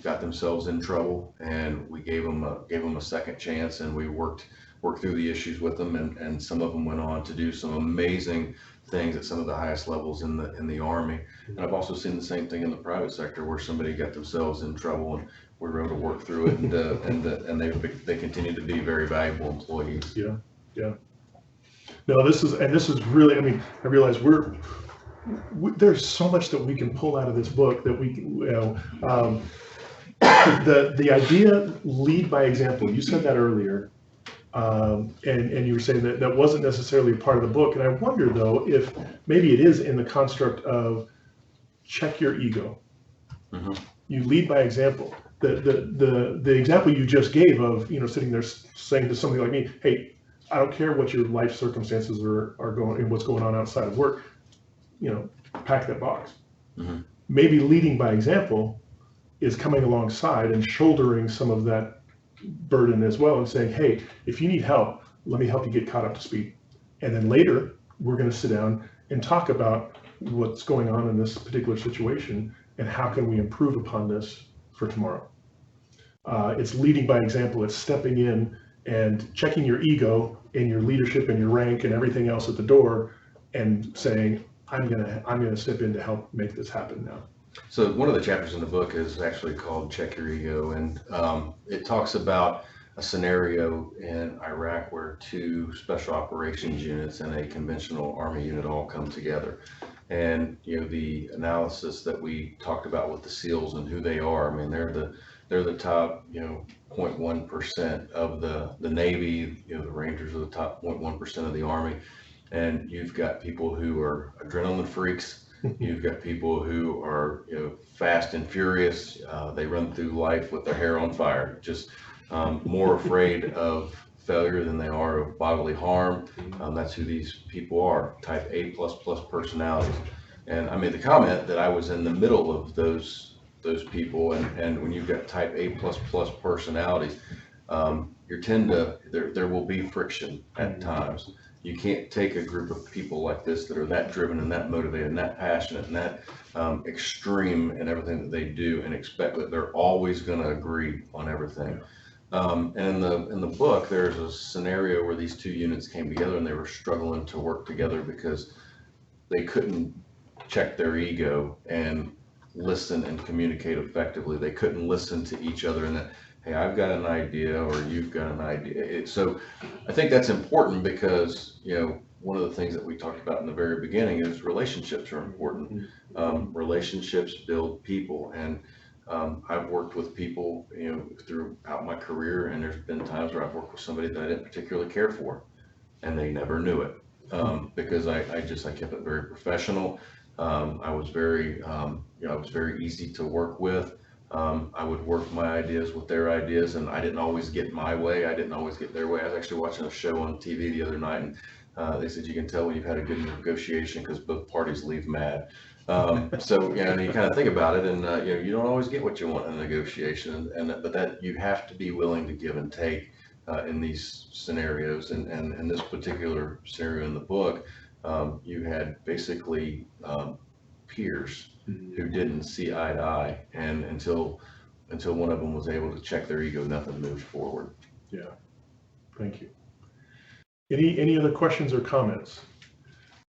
got themselves in trouble, and we gave them a second chance, and we worked worked through the issues with them, and some of them went on to do some amazing things at some of the highest levels in the Army. And I've also seen the same thing in the private sector where somebody got themselves in trouble and we were able to work through it, and they continue to be very valuable employees. Yeah, yeah. No, this is really, I mean, I realize there's so much that we can pull out of this book that we can, the idea lead by example, you said that earlier, and you were saying that wasn't necessarily a part of the book, and I wonder though if maybe it is in the construct of check your ego. Mm-hmm. You lead by example. The example you just gave of, sitting there saying to somebody like me, hey, I don't care what your life circumstances are going and what's going on outside of work, pack that box. Mm-hmm. Maybe leading by example is coming alongside and shouldering some of that burden as well and saying, hey, if you need help, let me help you get caught up to speed. And then later, we're going to sit down and talk about what's going on in this particular situation and how can we improve upon this for tomorrow. It's leading by example. It's stepping in and checking your ego and your leadership and your rank and everything else at the door and saying, I'm gonna step in to help make this happen now. So one of the chapters in the book is actually called Check Your Ego, and it talks about a scenario in Iraq where two special operations units and a conventional Army unit all come together. And the analysis that we talked about with the SEALs and who they are, I mean, they're the top 0.1% of the Navy. The Rangers are the top 0.1% of the Army. And you've got people who are adrenaline freaks. You've got people who are fast and furious. They run through life with their hair on fire, just more afraid of failure than they are of bodily harm. That's who these people are, type A++ personalities. And I made the comment that I was in the middle of those people, and when you've got type A++ personalities, there will be friction at times. You can't take a group of people like this that are that driven and that motivated and that passionate and that extreme in everything that they do and expect that they're always going to agree on everything. And in the book, there's a scenario where these two units came together and they were struggling to work together because they couldn't check their ego and listen and communicate effectively. They couldn't listen to each other and that, hey, I've got an idea or you've got an idea. So I think that's important because, one of the things that we talked about in the very beginning is relationships are important. Relationships build people. And I've worked with people, throughout my career, and there's been times where I've worked with somebody that I didn't particularly care for, and they never knew it, because I kept it very professional. I was very easy to work with. I would work my ideas with their ideas, and I didn't always get my way. I didn't always get their way. I was actually watching a show on TV the other night, and they said you can tell when you've had a good negotiation because both parties leave mad. So and you kind of think about it, and you don't always get what you want in a negotiation, but that you have to be willing to give and take in these scenarios. And in this particular scenario in the book, you had basically peers who didn't see eye to eye, and until one of them was able to check their ego, nothing moved forward. Yeah, thank you. Any other questions or comments?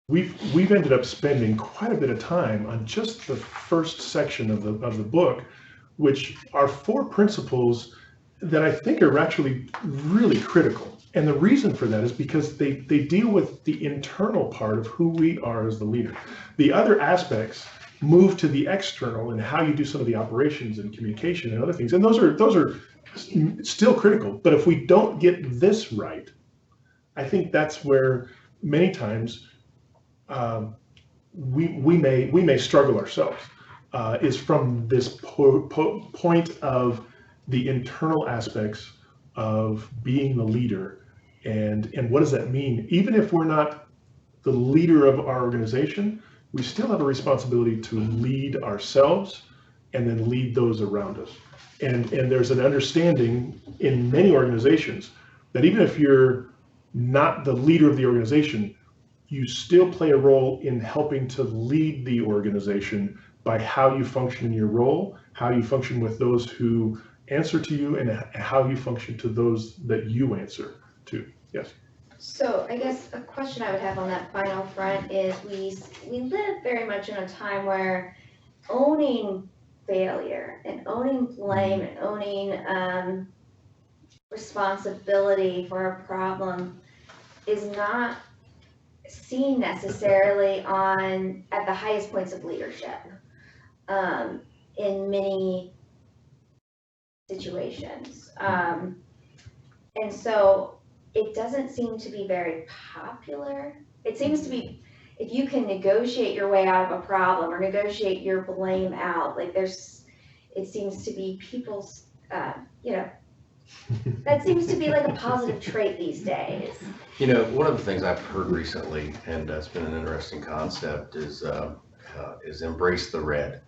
We've ended up spending quite a bit of time on just the first section of the book, which are 4 principles that I think are actually really critical. And the reason for that is because they deal with the internal part of who we are as the leader. The other aspects move to the external and how you do some of the operations and communication and other things. And those are still critical. But if we don't get this right, I think that's where many times we may struggle ourselves, is from this point of the internal aspects of being the leader, and what does that mean? Even if we're not the leader of our organization, we still have a responsibility to lead ourselves and then lead those around us. And there's an understanding in many organizations that even if you're not the leader of the organization, you still play a role in helping to lead the organization by how you function in your role, how you function with those who answer to you, and how you function to those that you answer to. Yes. So I guess a question I would have on that final front is we live very much in a time where owning failure and owning blame and owning responsibility for a problem is not seen necessarily at the highest points of leadership in many situations. And so it doesn't seem to be very popular. It seems to be, if you can negotiate your way out of a problem or negotiate your blame out, like it seems to be people's, that seems to be like a positive trait these days. One of the things I've heard recently, and that's been an interesting concept, is embrace the red.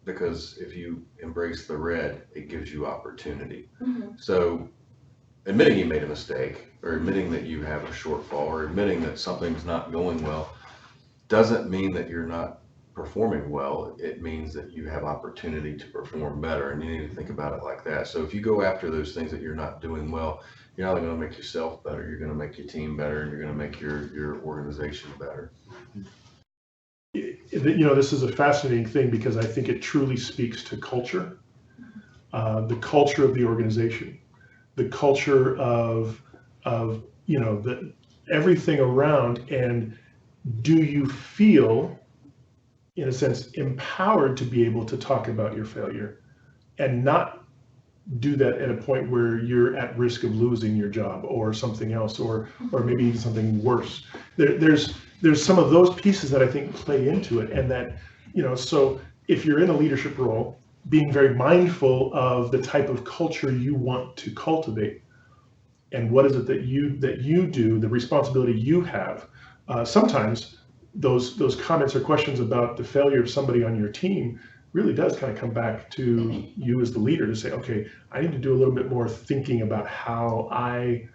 Because if you embrace the red, it gives you opportunity. Mm-hmm. So admitting you made a mistake, or admitting that you have a shortfall, or admitting that something's not going well, doesn't mean that you're not performing well. It means that you have opportunity to perform better, and you need to think about it like that. So if you go after those things that you're not doing well, you're not only going to make yourself better, you're going to make your team better, and you're going to make your organization better. This is a fascinating thing because I think it truly speaks to culture, the culture of the organization, the culture of everything around. And do you feel, in a sense, empowered to be able to talk about your failure and not do that at a point where you're at risk of losing your job or something else, or maybe even something worse? There's some of those pieces that I think play into it, and that, so if you're in a leadership role, being very mindful of the type of culture you want to cultivate, and what is it that you do, the responsibility you have. Sometimes those comments or questions about the failure of somebody on your team really does kind of come back to you as the leader to say, okay, I need to do a little bit more thinking about how I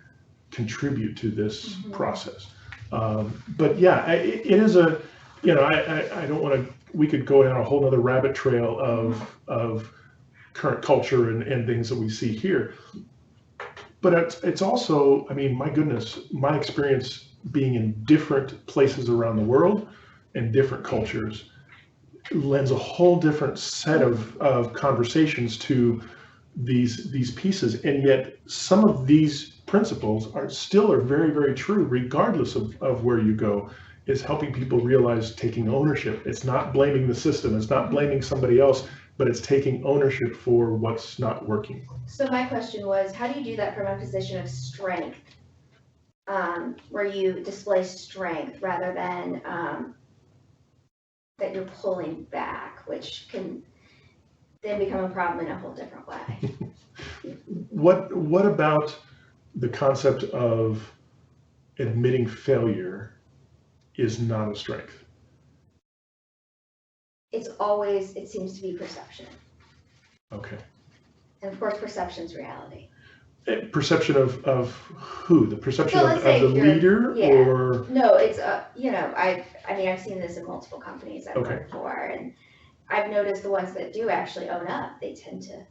contribute to this process. But yeah, it is I don't want to, we could go down a whole other rabbit trail of current culture and things that we see here. But it's also, my goodness, my experience being in different places around the world and different cultures lends a whole different set of conversations to these pieces. And yet some of these principles are very, very true, regardless of where you go, is helping people realize taking ownership. It's not blaming the system. It's not blaming somebody else, but it's taking ownership for what's not working. So my question was, how do you do that from a position of strength, where you display strength rather than that you're pulling back, which can then become a problem in a whole different way? What about the concept of admitting failure is not a strength? It seems to be perception. Okay. And of course, perception's reality. Perception of who? The perception So of the leader, yeah. or? No, it's I've seen this in multiple companies I've worked for, and I've noticed the ones that do actually own up, they tend to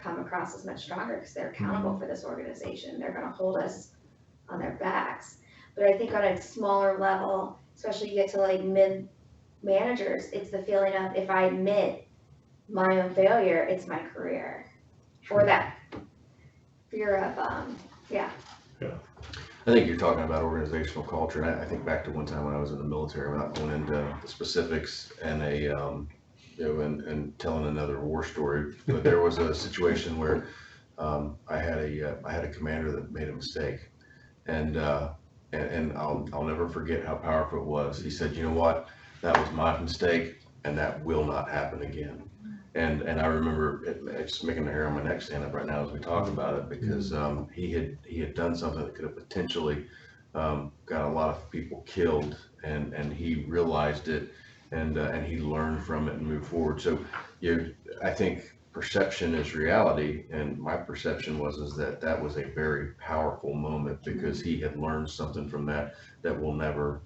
come across as much stronger because they're accountable for this organization. They're going to hold us on their backs. But I think on a smaller level, especially you get to like mid managers, it's the feeling of, if I admit my own failure, it's my career. Or that fear of, I think you're talking about organizational culture, and I think back to one time when I was in the military. We're not going into the specifics and and telling another war story, but there was a situation where I had a commander that made a mistake, and I'll never forget how powerful it was. He said, "You know what? That was my mistake, and that will not happen again." And I remember it's making the hair on my neck stand up right now as we talk about it, because he had done something that could have potentially got a lot of people killed, and he realized it, and he learned from it and moved forward. So I think perception is reality, and my perception was that was a very powerful moment, because he had learned something from that will never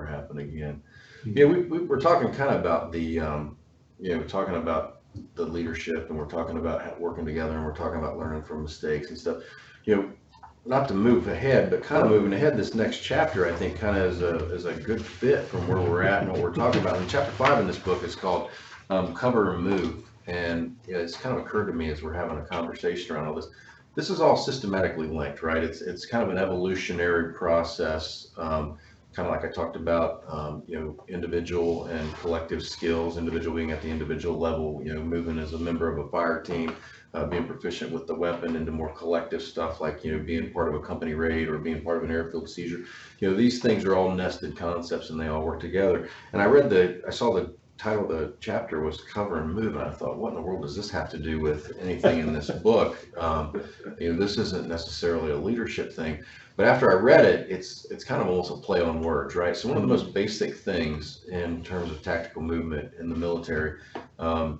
happen again. Yeah, we're talking kind of about talking about the leadership, and we're talking about working together, and we're talking about learning from mistakes and stuff. not to move ahead, but kind of moving ahead, this next chapter, I think, kind of is a good fit from where we're at and what we're talking about. And chapter 5 in this book is called Cover and Move. And it's kind of occurred to me as we're having a conversation around all this. This is all systematically linked, right? It's kind of an evolutionary process, kind of like I talked about, individual and collective skills, individual being at the individual level, moving as a member of a fire team, being proficient with the weapon, into more collective stuff like, being part of a company raid or being part of an airfield seizure. These things are all nested concepts and they all work together. And I saw the title of the chapter was Cover and Move, and I thought, what in the world does this have to do with anything in this book? This isn't necessarily a leadership thing. But after I read it, it's kind of almost a play on words, right? So one of the most basic things in terms of tactical movement in the military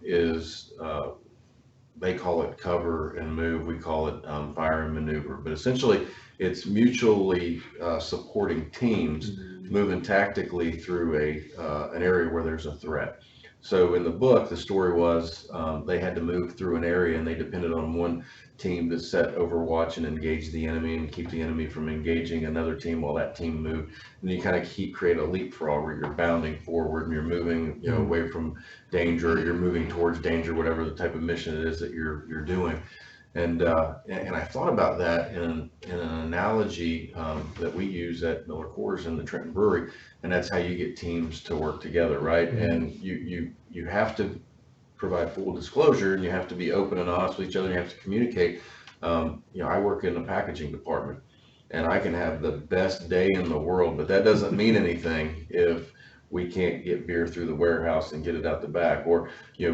is they call it cover and move. We call it fire and maneuver. But essentially, it's mutually supporting teams moving tactically through an area where there's a threat. So in the book, the story was they had to move through an area and they depended on one team to set overwatch and engage the enemy and keep the enemy from engaging another team while that team moved. And you kind of create a leapfrog where you're bounding forward and you're moving, away from danger, you're moving towards danger, whatever the type of mission it is that you're doing. And I thought about that in an analogy that we use at MillerCoors in the Trenton Brewery, and that's how you get teams to work together, right? And you have to provide full disclosure, and you have to be open and honest with each other. And you have to communicate. I work in the packaging department, and I can have the best day in the world, but that doesn't mean anything if we can't get beer through the warehouse and get it out the back. Or,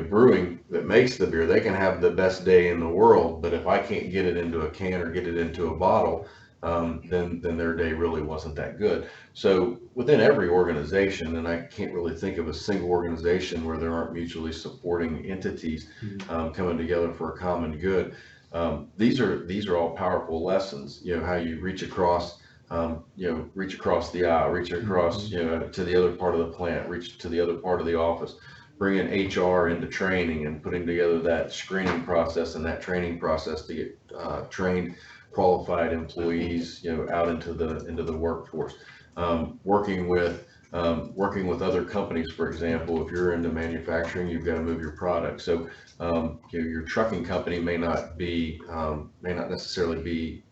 brewing that makes the beer, they can have the best day in the world, but if I can't get it into a can or get it into a bottle, then their day really wasn't that good. So within every organization, and I can't really think of a single organization where there aren't mutually supporting entities coming together for a common good. These are all powerful lessons. How you reach across the aisle, reach across, to the other part of the plant, reach to the other part of the office, bringing HR into training and putting together that screening process and that training process to get trained, qualified employees, out into the workforce. Working with other companies, for example, if you're into manufacturing, you've got to move your product. So your trucking company may not necessarily be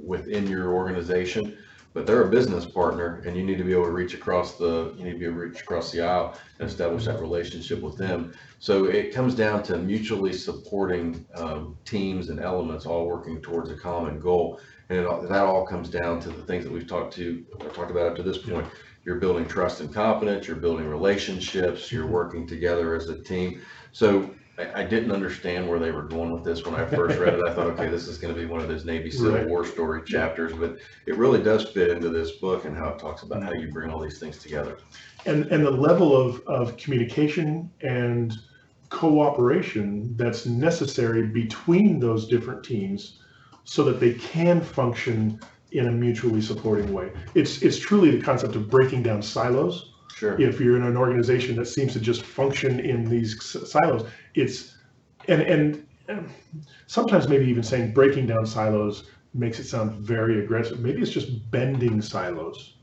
within your organization, but they're a business partner, and you need to be able to reach across the aisle and establish that relationship with them. So it comes down to mutually supporting teams and elements all working towards a common goal, and that all comes down to the things that we've talked about up to this point. You're building trust and confidence, you're building relationships, you're working together as a team. So I didn't understand where they were going with this when I first read it. I thought, okay, this is going to be one of those Navy Civil War story chapters, but it really does fit into this book and how it talks about how you bring all these things together. And the level of communication and cooperation that's necessary between those different teams so that they can function in a mutually supporting way. It's truly the concept of breaking down silos. Sure. If you're in an organization that seems to just function in these silos, and sometimes maybe even saying breaking down silos makes it sound very aggressive. Maybe it's just bending silos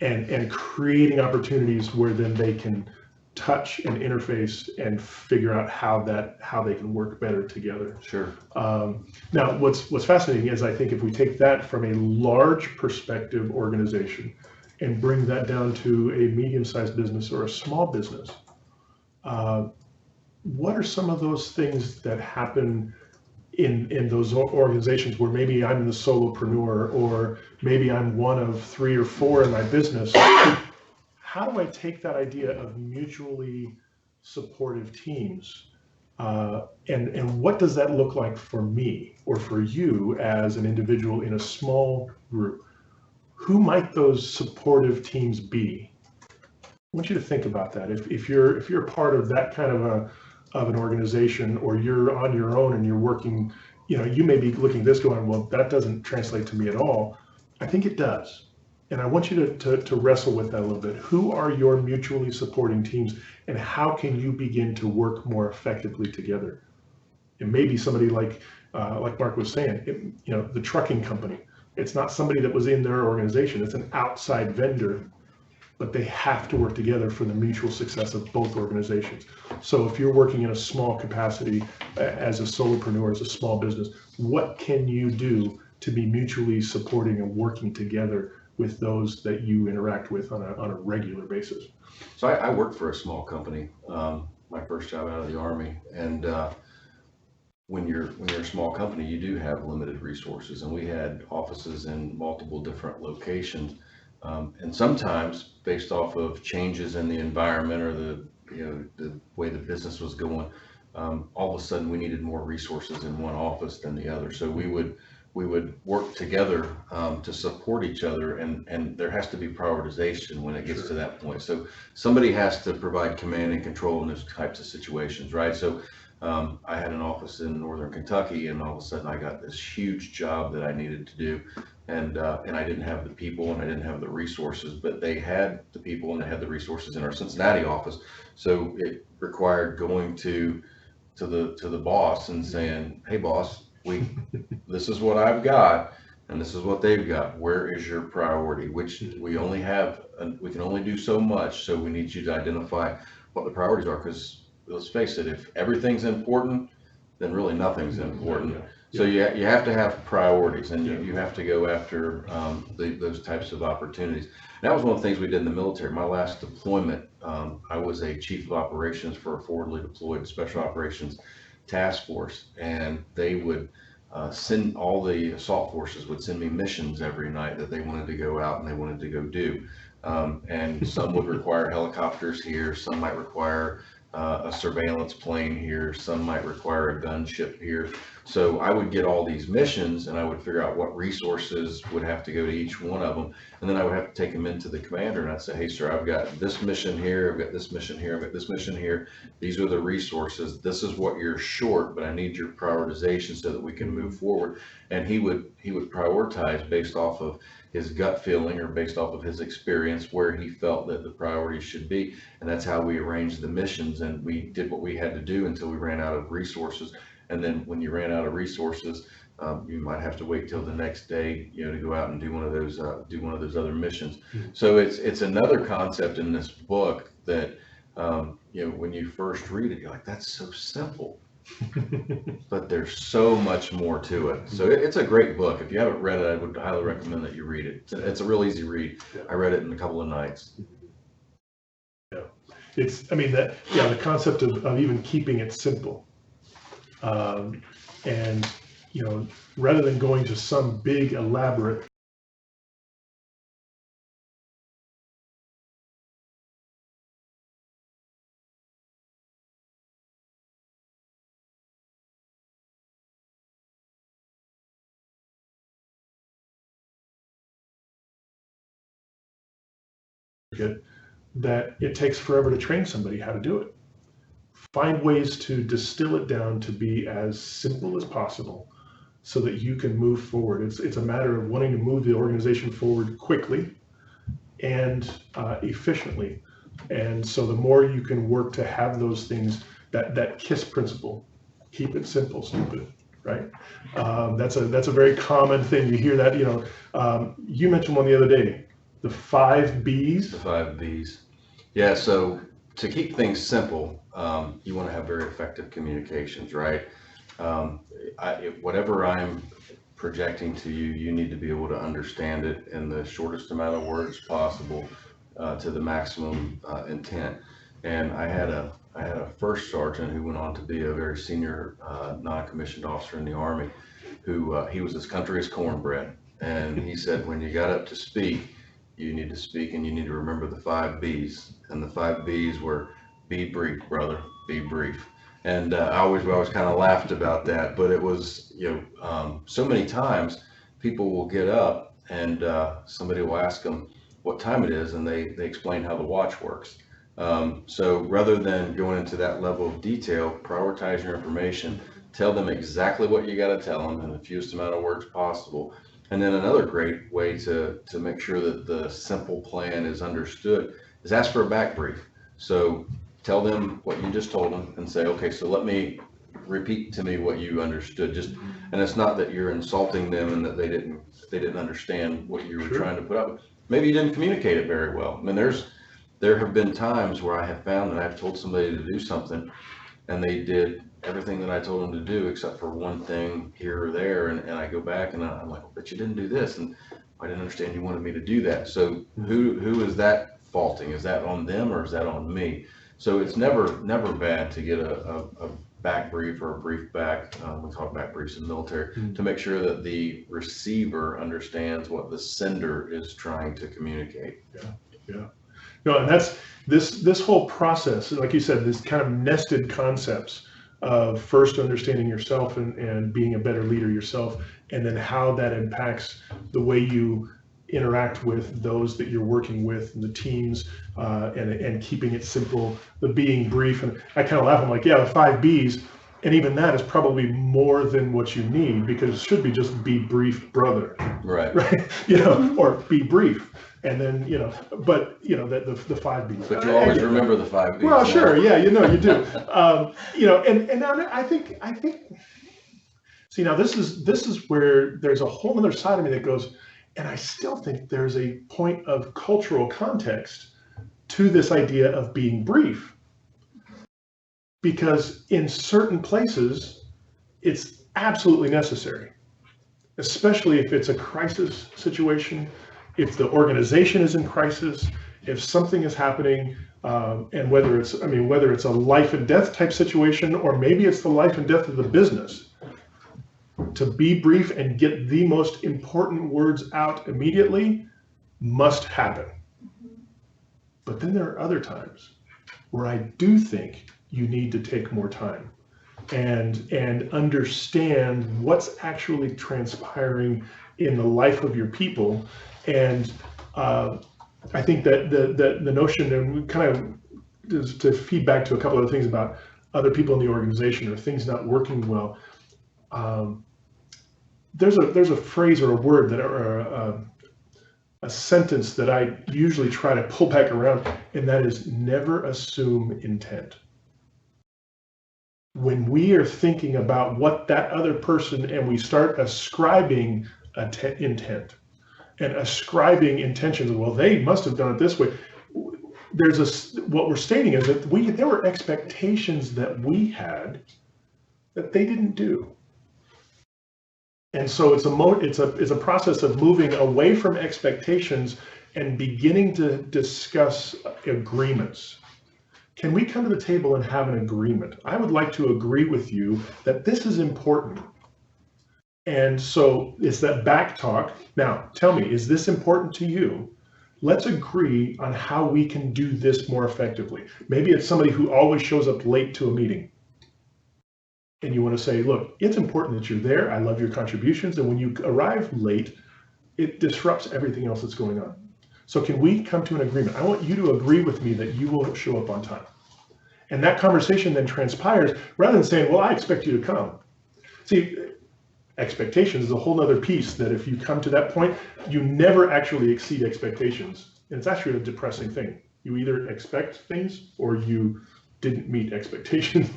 and creating opportunities where then they can touch and interface and figure out how they can work better together. Sure. Now, what's fascinating is I think if we take that from a large perspective organization and bring that down to a medium-sized business or a small business, what are some of those things that happen in those organizations where maybe I'm the solopreneur or maybe I'm one of 3 or 4 in my business? How do I take that idea of mutually supportive teams and what does that look like for me or for you as an individual in a small group? Who might those supportive teams be? I want you to think about that. If you're part of that kind of an organization, or you're on your own and you're working, you may be looking at this going, well, that doesn't translate to me at all. I think it does. And I want you to wrestle with that a little bit. Who are your mutually supporting teams, and how can you begin to work more effectively together? It may be somebody like Mark was saying, the trucking company. It's not somebody that was in their organization. It's an outside vendor, but they have to work together for the mutual success of both organizations. So if you're working in a small capacity as a solopreneur, as a small business, what can you do to be mutually supporting and working together with those that you interact with on a regular basis? So I worked for a small company, my first job out of the Army, and when you're a small company, you do have limited resources, and we had offices in multiple different locations, and sometimes based off of changes in the environment or the way the business was going, all of a sudden we needed more resources in one office than the other. So we would work together to support each other, and there has to be prioritization when it gets to that point. So somebody has to provide command and control in those types of situations, right? So I had an office in Northern Kentucky, and all of a sudden I got this huge job that I needed to do, and I didn't have the people and I didn't have the resources, but they had the people and they had the resources in our Cincinnati office. So it required going to the boss and saying, "Hey boss, this is what I've got and this is what they've got. Where is your priority? Which we can only do so much, so we need you to identify what the priorities are, because let's face it, if everything's important, then really nothing's important." So you have to have priorities, and you have to go after those types of opportunities. And that was one of the things we did in the military. My last deployment, I was a chief of operations for a forwardly deployed special operations task force, and they would send all the assault forces would send me missions every night that they wanted to go out and they wanted to go do. And some would require helicopters here, some might require a surveillance plane here, some might require a gunship here. So I would get all these missions, and I would figure out what resources would have to go to each one of them, and then I would have to take them into the commander, and I'd say, "Hey sir, I've got this mission here, I've got this mission here, I've got this mission here. These are the resources. This is what you're short, but I need your prioritization so that we can move forward." And he would prioritize based off of his gut feeling or based off of his experience where he felt that the priorities should be, and that's how we arranged the missions. And we did what we had to do until we ran out of resources. And then when you ran out of resources, you might have to wait till the next day, to go out and do one of those other missions. So it's another concept in this book that when you first read it, you're like, that's so simple. But there's so much more to it. So it's a great book. If you haven't read it, I would highly recommend that you read it. It's a real easy read. I read it in a couple of nights. Yeah, the concept of even keeping it simple, and rather than going to some big elaborate that it takes forever to train somebody how to do it. Find ways to distill it down to be as simple as possible so that you can move forward. It's a matter of wanting to move the organization forward quickly and efficiently. And so the more you can work to have those things, that KISS principle, keep it simple, stupid, right? That's a very common thing. You hear that, you mentioned one the other day, the 5 Bs. The 5 Bs. Yeah, so to keep things simple, you want to have very effective communications, right? Whatever I'm projecting to you, you need to be able to understand it in the shortest amount of words possible to the maximum intent. And I had a first sergeant who went on to be a very senior non-commissioned officer in the Army, who he was as country as cornbread. And he said, when you got up to speak, you need to speak and you need to remember the 5 Bs. And the 5 Bs were, be brief, brother, be brief. And I always kind of laughed about that, but it was, so many times people will get up and somebody will ask them what time it is, and they explain how the watch works. So rather than going into that level of detail, prioritize your information, tell them exactly what you got to tell them in the fewest amount of words possible. And then another great way to make sure that the simple plan is understood is ask for a back brief. So tell them what you just told them and say, okay, so let me repeat to me what you understood. Just, and it's not that you're insulting them and that they didn't understand what you were Sure. trying to put up. Maybe you didn't communicate it very well. I mean, there have been times where I have found that I've told somebody to do something and they did everything that I told them to do except for one thing here or there, and I go back and I'm like, but you didn't do this, and I didn't understand you wanted me to do that. So who is that faulting? Is that on them or is that on me? So it's never bad to get a back brief or a brief back. We call it back briefs in the military, to make sure that the receiver understands what the sender is trying to communicate. Yeah. No, and that's this whole process, like you said, this kind of nested concepts of first understanding yourself and being a better leader yourself, and then how that impacts the way you interact with those that you're working with, and the teams, and keeping it simple, the being brief. And I kind of laugh, I'm like, yeah, the 5 B's, and even that is probably more than what you need, because it should be just be brief, brother. Right. Right. Or be brief. And then, but the 5 B's. But you always remember the 5 B's. Well, sure. Yeah, you do. And now I think, see, now this is where there's a whole other side of me that goes, and I still think there's a point of cultural context to this idea of being brief. Because in certain places, it's absolutely necessary, especially if it's a crisis situation, if the organization is in crisis, if something is happening, and whether it's a life and death type situation, or maybe it's the life and death of the business, to be brief and get the most important words out immediately must happen. But then there are other times where I do think you need to take more time and understand what's actually transpiring in the life of your people. And I think that the notion, and we kind of, to feed back to a couple of things about other people in the organization or things not working well, there's a phrase or a word that, or a sentence that I usually try to pull back around, and that is never assume intent. When we are thinking about what that other person, and we start ascribing intent and ascribing intentions, well, they must have done it this way. What we're stating is that there were expectations that we had that they didn't do. And so it's a process of moving away from expectations and beginning to discuss agreements. Can we come to the table and have an agreement? I would like to agree with you that this is important. And so it's that back talk. Now, tell me, is this important to you? Let's agree on how we can do this more effectively. Maybe it's somebody who always shows up late to a meeting. And you want to say, look, it's important that you're there. I love your contributions. And when you arrive late, it disrupts everything else that's going on. So can we come to an agreement? I want you to agree with me that you will show up on time. And that conversation then transpires, rather than saying, well, I expect you to come. See, expectations is a whole other piece that if you come to that point, you never actually exceed expectations. And it's actually a depressing thing. You either expect things or you didn't meet expectations.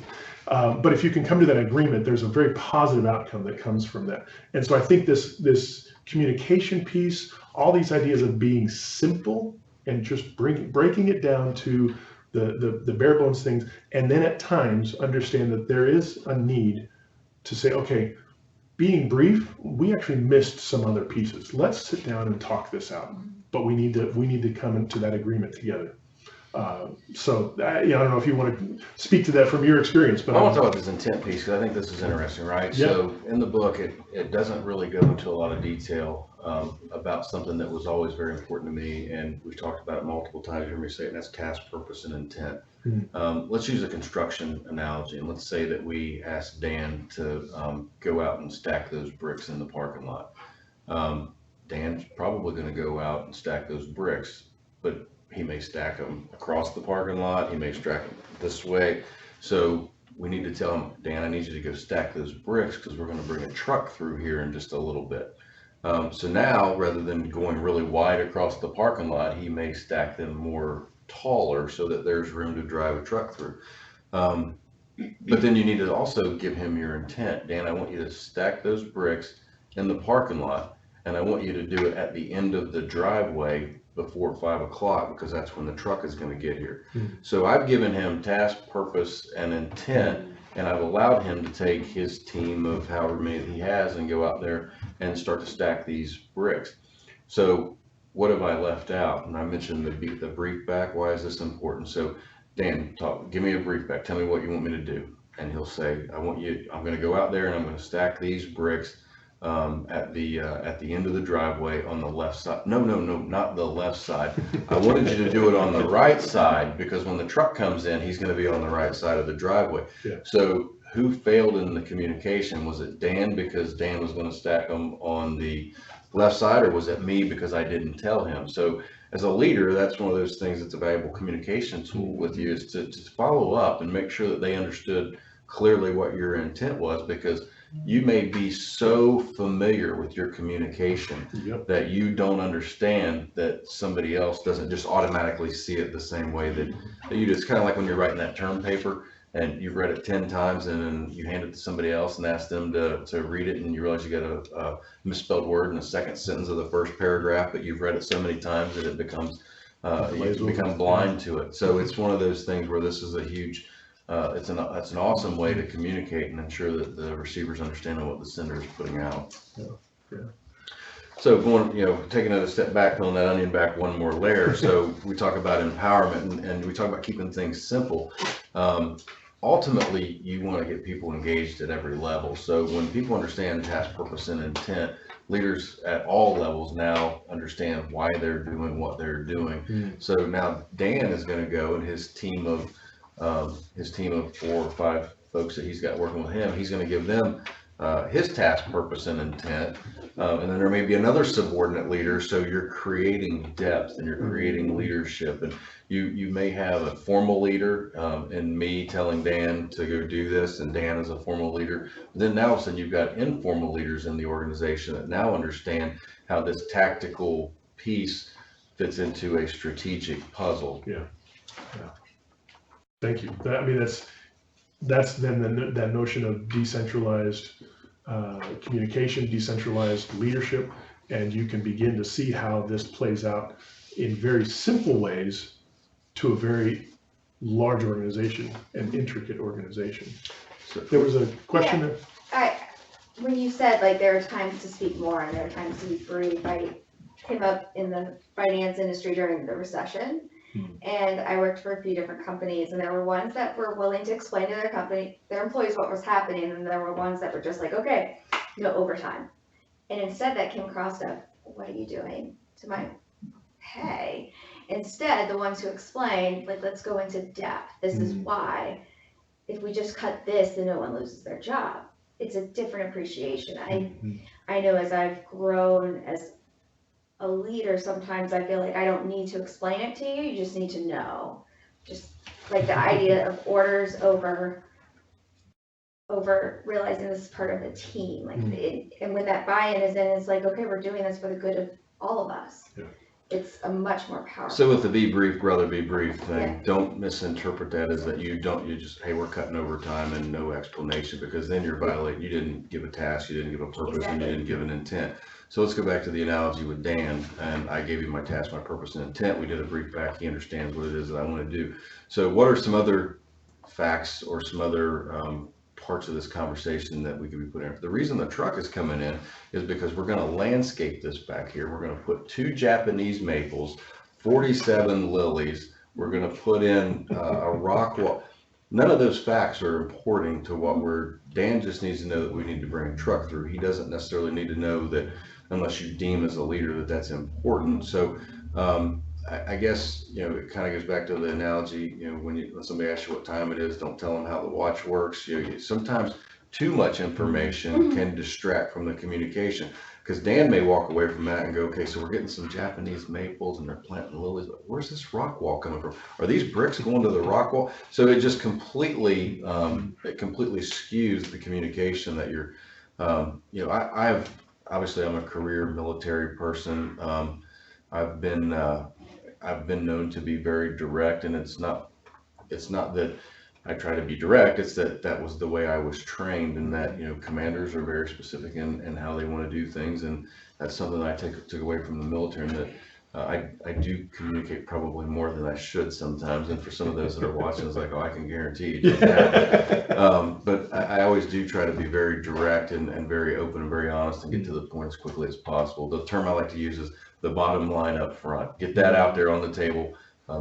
But if you can come to that agreement, there's a very positive outcome that comes from that. And so I think this communication piece, all these ideas of being simple and just breaking it down to the bare bones things, and then at times understand that there is a need to say, okay, being brief, we actually missed some other pieces. Let's sit down and talk this out. But we need to come into that agreement together. I don't know if you want to speak to that from your experience, but I want to talk about this intent piece because I think this is interesting, right? Yeah. So in the book, it doesn't really go into a lot of detail about something that was always very important to me, and we've talked about it multiple times. You hear me say it, and that's task, purpose, and intent. Mm-hmm. Let's use a construction analogy, and let's say that we asked Dan to go out and stack those bricks in the parking lot. Dan's probably going to go out and stack those bricks, but he may stack them across the parking lot. He may stack them this way. So we need to tell him, Dan, I need you to go stack those bricks because we're going to bring a truck through here in just a little bit. So now, rather than going really wide across the parking lot, he may stack them more taller so that there's room to drive a truck through. But then you need to also give him your intent. Dan, I want you to stack those bricks in the parking lot, and I want you to do it at the end of the driveway before 5 o'clock, because that's when the truck is going to get here. So I've given him task, purpose, and intent, and I've allowed him to take his team of however many he has and go out there and start to stack these bricks. So what have I left out? And I mentioned the brief back. Why is this important? So Dan, give me a brief back. Tell me what you want me to do. And he'll say, I'm going to go out there and I'm going to stack these bricks at the end of the driveway on the left side. No, not the left side. I wanted you to do it on the right side, because when the truck comes in, he's going to be on the right side of the driveway. Yeah. So who failed in the communication? Was it Dan, because Dan was going to stack them on the left side, or was it me because I didn't tell him? So as a leader, that's one of those things that's a valuable communication tool with you, is to follow up and make sure that they understood clearly what your intent was, because you may be so familiar with your communication that you don't understand that somebody else doesn't just automatically see it the same way that you do. It's kind of like when you're writing that term paper and you've read it 10 times and then you hand it to somebody else and ask them to read it, and you realize you got a misspelled word in the second sentence of the first paragraph, but you've read it so many times that it becomes, you become blind to it. So it's one of those things where this is a huge, it's an awesome way to communicate and ensure that the receivers understand what the sender is putting out. So going, take another step back, peeling that onion back one more layer. So we talk about empowerment and we talk about keeping things simple. Ultimately, you want to get people engaged at every level. So when people understand task, purpose, and intent, leaders at all levels now understand why they're doing what they're doing. So now Dan is going to go, and his team of 4 or 5 folks that he's got working with him, he's going to give them his task, purpose, and intent. And then there may be another subordinate leader. So you're creating depth and you're creating leadership. And you may have a formal leader, and me telling Dan to go do this, and Dan is a formal leader. But then now all of a sudden you've got informal leaders in the organization that now understand how this tactical piece fits into a strategic puzzle. Yeah. Thank you. That's then that notion of decentralized communication, decentralized leadership, and you can begin to see how this plays out in very simple ways to a very large organization, an intricate organization. So there was a question. When you said like there are times to speak more and there are times to be brief, I came up in the finance industry during the recession. And I worked for a few different companies, and there were ones that were willing to explain to their employees what was happening, and there were ones that were just like, okay, no overtime. And instead that came across of, what are you doing to my pay? Instead, the ones who explained, like, let's go into depth. This is why. If we just cut this, then no one loses their job. It's a different appreciation. I know as I've grown as a leader, sometimes I feel like I don't need to explain it to you. You just need to know. Just like the idea of orders over realizing this is part of the team. Like, and when that buy-in is in, it's like, okay, we're doing this for the good of all of us. Yeah. It's a much more powerful. So with the be brief, brother, be brief thing, don't misinterpret that as that you just, hey, we're cutting overtime and no explanation, because then you're violating. You didn't give a task, you didn't give a purpose, and you didn't give an intent. So let's go back to the analogy with Dan, and I gave you my task, my purpose, and intent. We did a brief back. He understands what it is that I want to do. So what are some other facts or some other parts of this conversation that we could be putting in? The reason the truck is coming in is because we're going to landscape this back here. We're going to put 2 Japanese maples, 47 lilies. We're going to put in a rock wall. None of those facts are important to what Dan just needs to know that we need to bring a truck through. He doesn't necessarily need to know that, unless you deem as a leader that that's important. So I guess, it kind of goes back to the analogy, when somebody asks you what time it is, don't tell them how the watch works. Sometimes too much information can distract from the communication, because Dan may walk away from that and go, okay, so we're getting some Japanese maples and they're planting lilies, but where's this rock wall coming from? Are these bricks going to the rock wall? So it just completely skews the communication that you're, obviously I'm a career military person. I've been known to be very direct, and it's not that I try to be direct. It's that was the way I was trained, and that, you know, commanders are very specific in how they want to do things, and that's something that I took away from the military, and that I do communicate probably more than I should sometimes. And for some of those that are watching, it's like, oh, I can guarantee you don't have it. But I always do try to be very direct and very open and very honest, and get to the point as quickly as possible. The term I like to use is the bottom line up front. Get that out there on the table,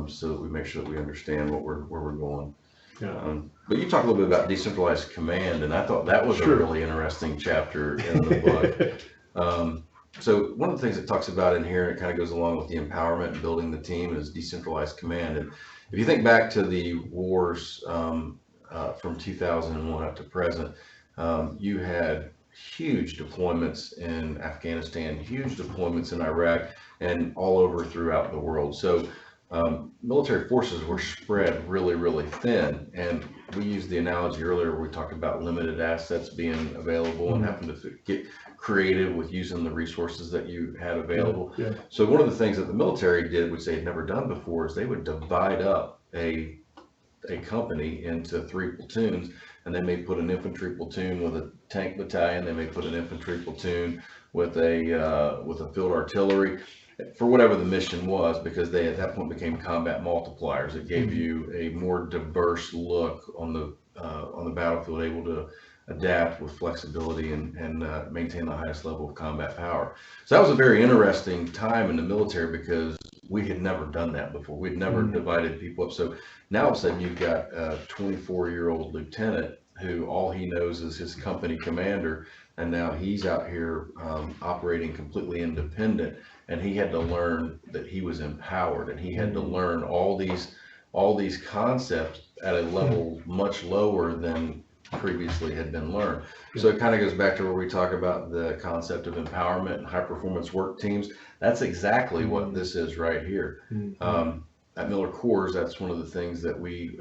so that we make sure that we understand where we're going. Yeah. But you talked a little bit about decentralized command, and I thought that was Sure. a really interesting chapter in the book. So one of the things it talks about in here, and it kind of goes along with the empowerment and building the team, is decentralized command. And if you think back to the wars from 2001 up to present, you had huge deployments in Afghanistan, huge deployments in Iraq, and all over throughout the world. So military forces were spread really, really thin, and we used the analogy earlier where we talked about limited assets being available and having to get creative with using the resources that you had available. Yeah. So one of the things that the military did, which they had never done before, is they would divide up a company into 3 platoons, and they may put an infantry platoon with a tank battalion. They may put an infantry platoon with a field artillery, for whatever the mission was, because they at that point became combat multipliers. It gave you a more diverse look on the battlefield, able to adapt with flexibility and maintain the highest level of combat power. So that was a very interesting time in the military, because we had never done that before. We'd never divided people up. So now all of a sudden you've got a 24-year-old lieutenant who all he knows is his company commander, and now he's out here operating completely independent, and he had to learn that he was empowered, and he had to learn all these concepts at a level much lower than previously had been learned. So it kind of goes back to where we talk about the concept of empowerment and high performance work teams. That's exactly what this is right here. At MillerCoors, that's one of the things that we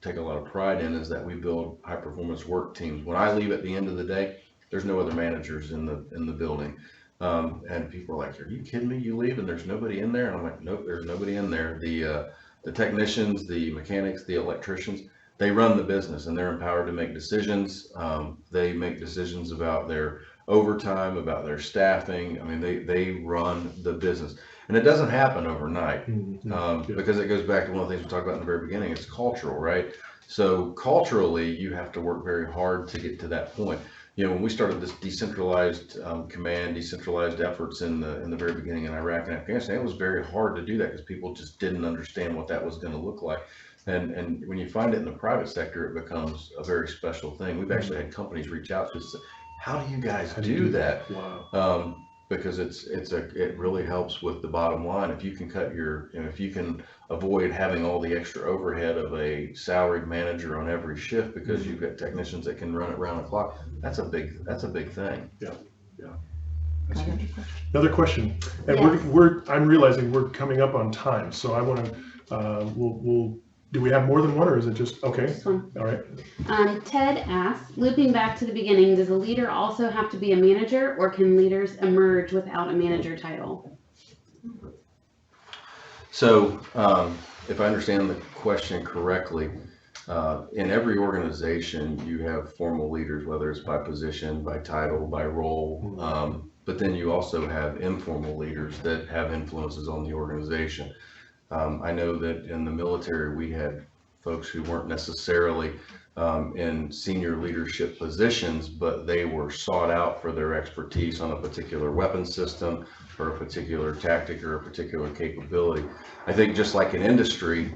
take a lot of pride in, is that we build high performance work teams. When I leave at the end of the day, there's no other managers in the building. And people are like, "Are you kidding me? You leave and there's nobody in there?" And I'm like, "Nope, there's nobody in there." The technicians, the mechanics, the electricians, they run the business, and they're empowered to make decisions. They make decisions about their overtime, about their staffing. I mean, they run the business, and it doesn't happen overnight, because it goes back to one of the things we talked about in the very beginning. It's cultural, right? So culturally, you have to work very hard to get to that point. You know, when we started this decentralized command, decentralized efforts in the very beginning in Iraq and Afghanistan, it was very hard to do that because people just didn't understand what that was going to look like. And when you find it in the private sector, it becomes a very special thing. We've actually had companies reach out to us and say, "How do you guys do that?" Wow. Because it really helps with the bottom line. If you can if you can avoid having all the extra overhead of a salaried manager on every shift, because you've got technicians that can run it round the clock, that's a big thing. Yeah. That's huge. Another question, and Yes. I'm realizing we're coming up on time, so I want to do we have more than one, or is it just okay? This one. All right. Ted asks, looping back to the beginning, does a leader also have to be a manager, or can leaders emerge without a manager title? So if I understand the question correctly, in every organization you have formal leaders, whether it's by position, by title, by role, but then you also have informal leaders that have influences on the organization. I know that in the military we had folks who weren't necessarily in senior leadership positions, but they were sought out for their expertise on a particular weapon system or a particular tactic or a particular capability. I think just like in industry,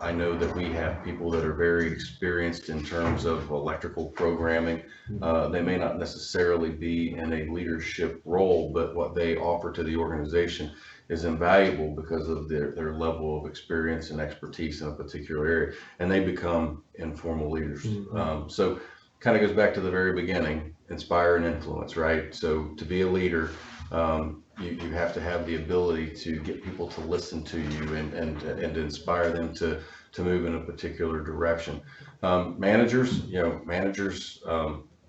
I know that we have people that are very experienced in terms of electrical programming. They may not necessarily be in a leadership role, but what they offer to the organization is invaluable because of their level of experience and expertise in a particular area, and they become informal leaders. So kind of goes back to the very beginning, inspire and influence, right? So to be a leader, you have to have the ability to get people to listen to you and to inspire them to move in a particular direction. Managers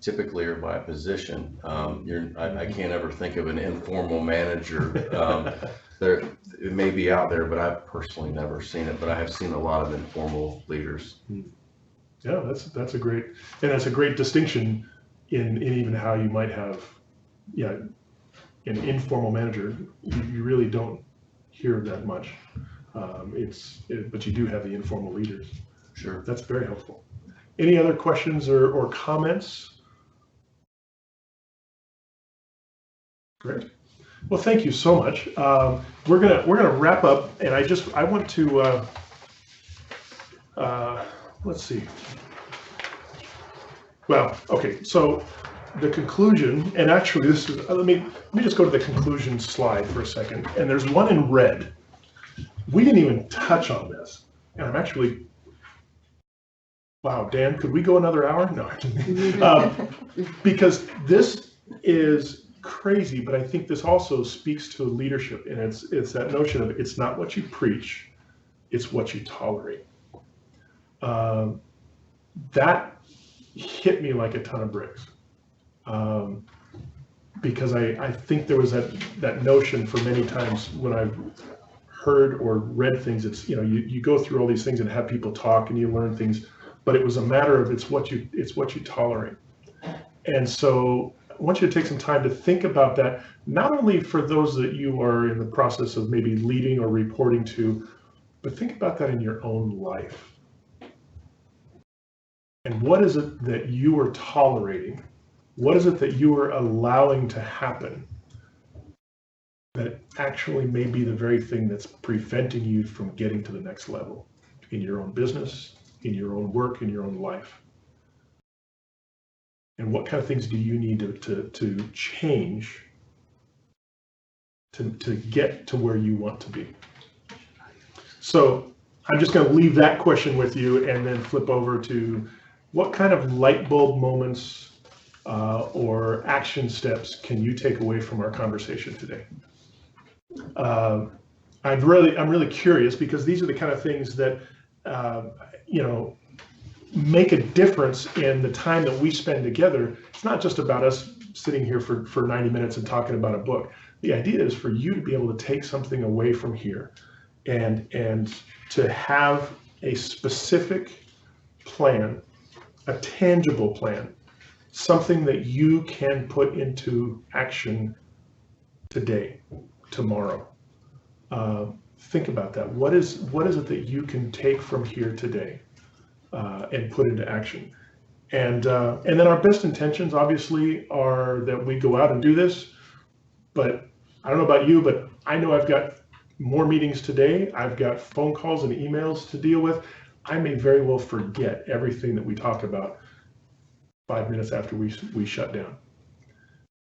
typically are by position. I can't ever think of an informal manager. It may be out there, but I've personally never seen it. But I have seen a lot of informal leaders. Yeah, that's a great distinction in even how you might have, yeah, an informal manager. You really don't hear that much. But you do have the informal leaders. Sure. That's very helpful. Any other questions or comments? Great. Well, thank you so much. We're gonna wrap up, and I want to let's see. Well, okay. So the conclusion, and actually, this is let me just go to the conclusion slide for a second. And there's one in red. We didn't even touch on this, and I'm actually. Wow, Dan, could we go another hour? No, because this is crazy, but I think this also speaks to leadership, and it's that notion of it's not what you preach, it's what you tolerate. That hit me like a ton of bricks, because I think there was that notion for many times when I've heard or read things. It's you go through all these things and have people talk and you learn things. But it was a matter of it's what you tolerate. And so I want you to take some time to think about that, not only for those that you are in the process of maybe leading or reporting to, but think about that in your own life. And what is it that you are tolerating? What is it that you are allowing to happen that actually may be the very thing that's preventing you from getting to the next level in your own business, in your own work, in your own life? And what kind of things do you need to change to get to where you want to be? So I'm just going to leave that question with you and then flip over to what kind of light bulb moments or action steps can you take away from our conversation today? I'm really curious, because these are the kind of things that make a difference in the time that we spend together. It's not just about us sitting here for 90 minutes and talking about a book. The idea is for you to be able to take something away from here and to have a specific plan, a tangible plan, something that you can put into action today, tomorrow. Think about that. What is it that you can take from here today and put into action? And then our best intentions obviously are that we go out and do this, but I don't know about you, but I know I've got more meetings today. I've got phone calls and emails to deal with. I may very well forget everything that we talk about 5 minutes after we shut down.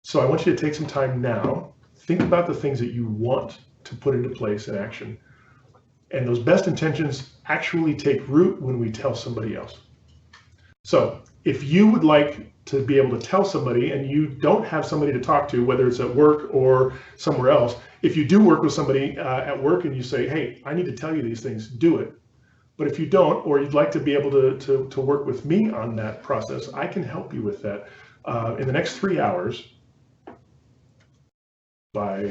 So I want you to take some time now, think about the things that you want to put into place in action. And those best intentions actually take root when we tell somebody else. So if you would like to be able to tell somebody and you don't have somebody to talk to, whether it's at work or somewhere else, if you do work with somebody at work and you say, hey, I need to tell you these things, do it. But if you don't, or you'd like to be able to work with me on that process, I can help you with that in the next 3 hours. By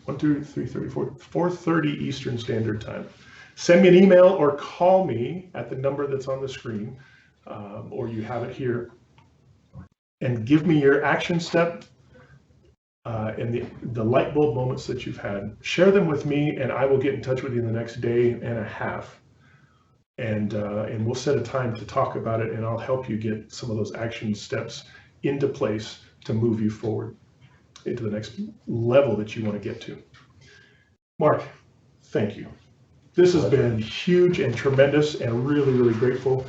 4:30 Eastern Standard Time. Send me an email or call me at the number that's on the screen, or you have it here, and give me your action step and the light bulb moments that you've had. Share them with me, and I will get in touch with you in the next day and a half, and we'll set a time to talk about it, and I'll help you get some of those action steps into place to move you forward into the next level that you want to get to. Mark, thank you. This has been huge and tremendous, and really, really grateful.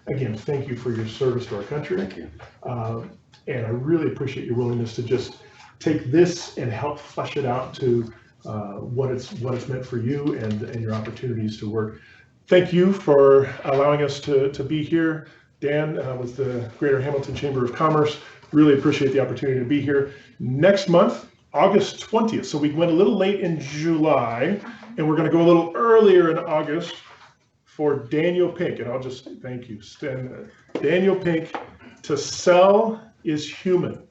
Again, thank you for your service to our country. Thank you. And I really appreciate your willingness to just take this and help flesh it out to what it's meant for you and your opportunities to work. Thank you for allowing us to be here. Dan with the Greater Hamilton Chamber of Commerce. Really appreciate the opportunity to be here. Next month, August 20th. So we went a little late in July, and we're going to go a little earlier in August for Daniel Pink. And I'll just thank you, Stan. Daniel Pink, To Sell is Human.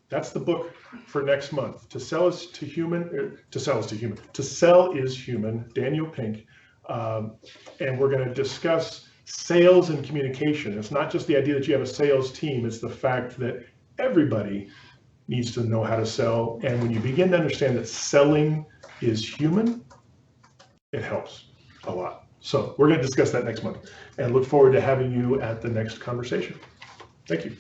That's the book for next month. To Sell is to Human. To Sell is to Human. To Sell is Human. Daniel Pink. And we're going to discuss sales and communication. It's not just the idea that you have a sales team, it's the fact that everybody needs to know how to sell. And when you begin to understand that selling is human, it helps a lot. So we're going to discuss that next month and look forward to having you at the next conversation. Thank you.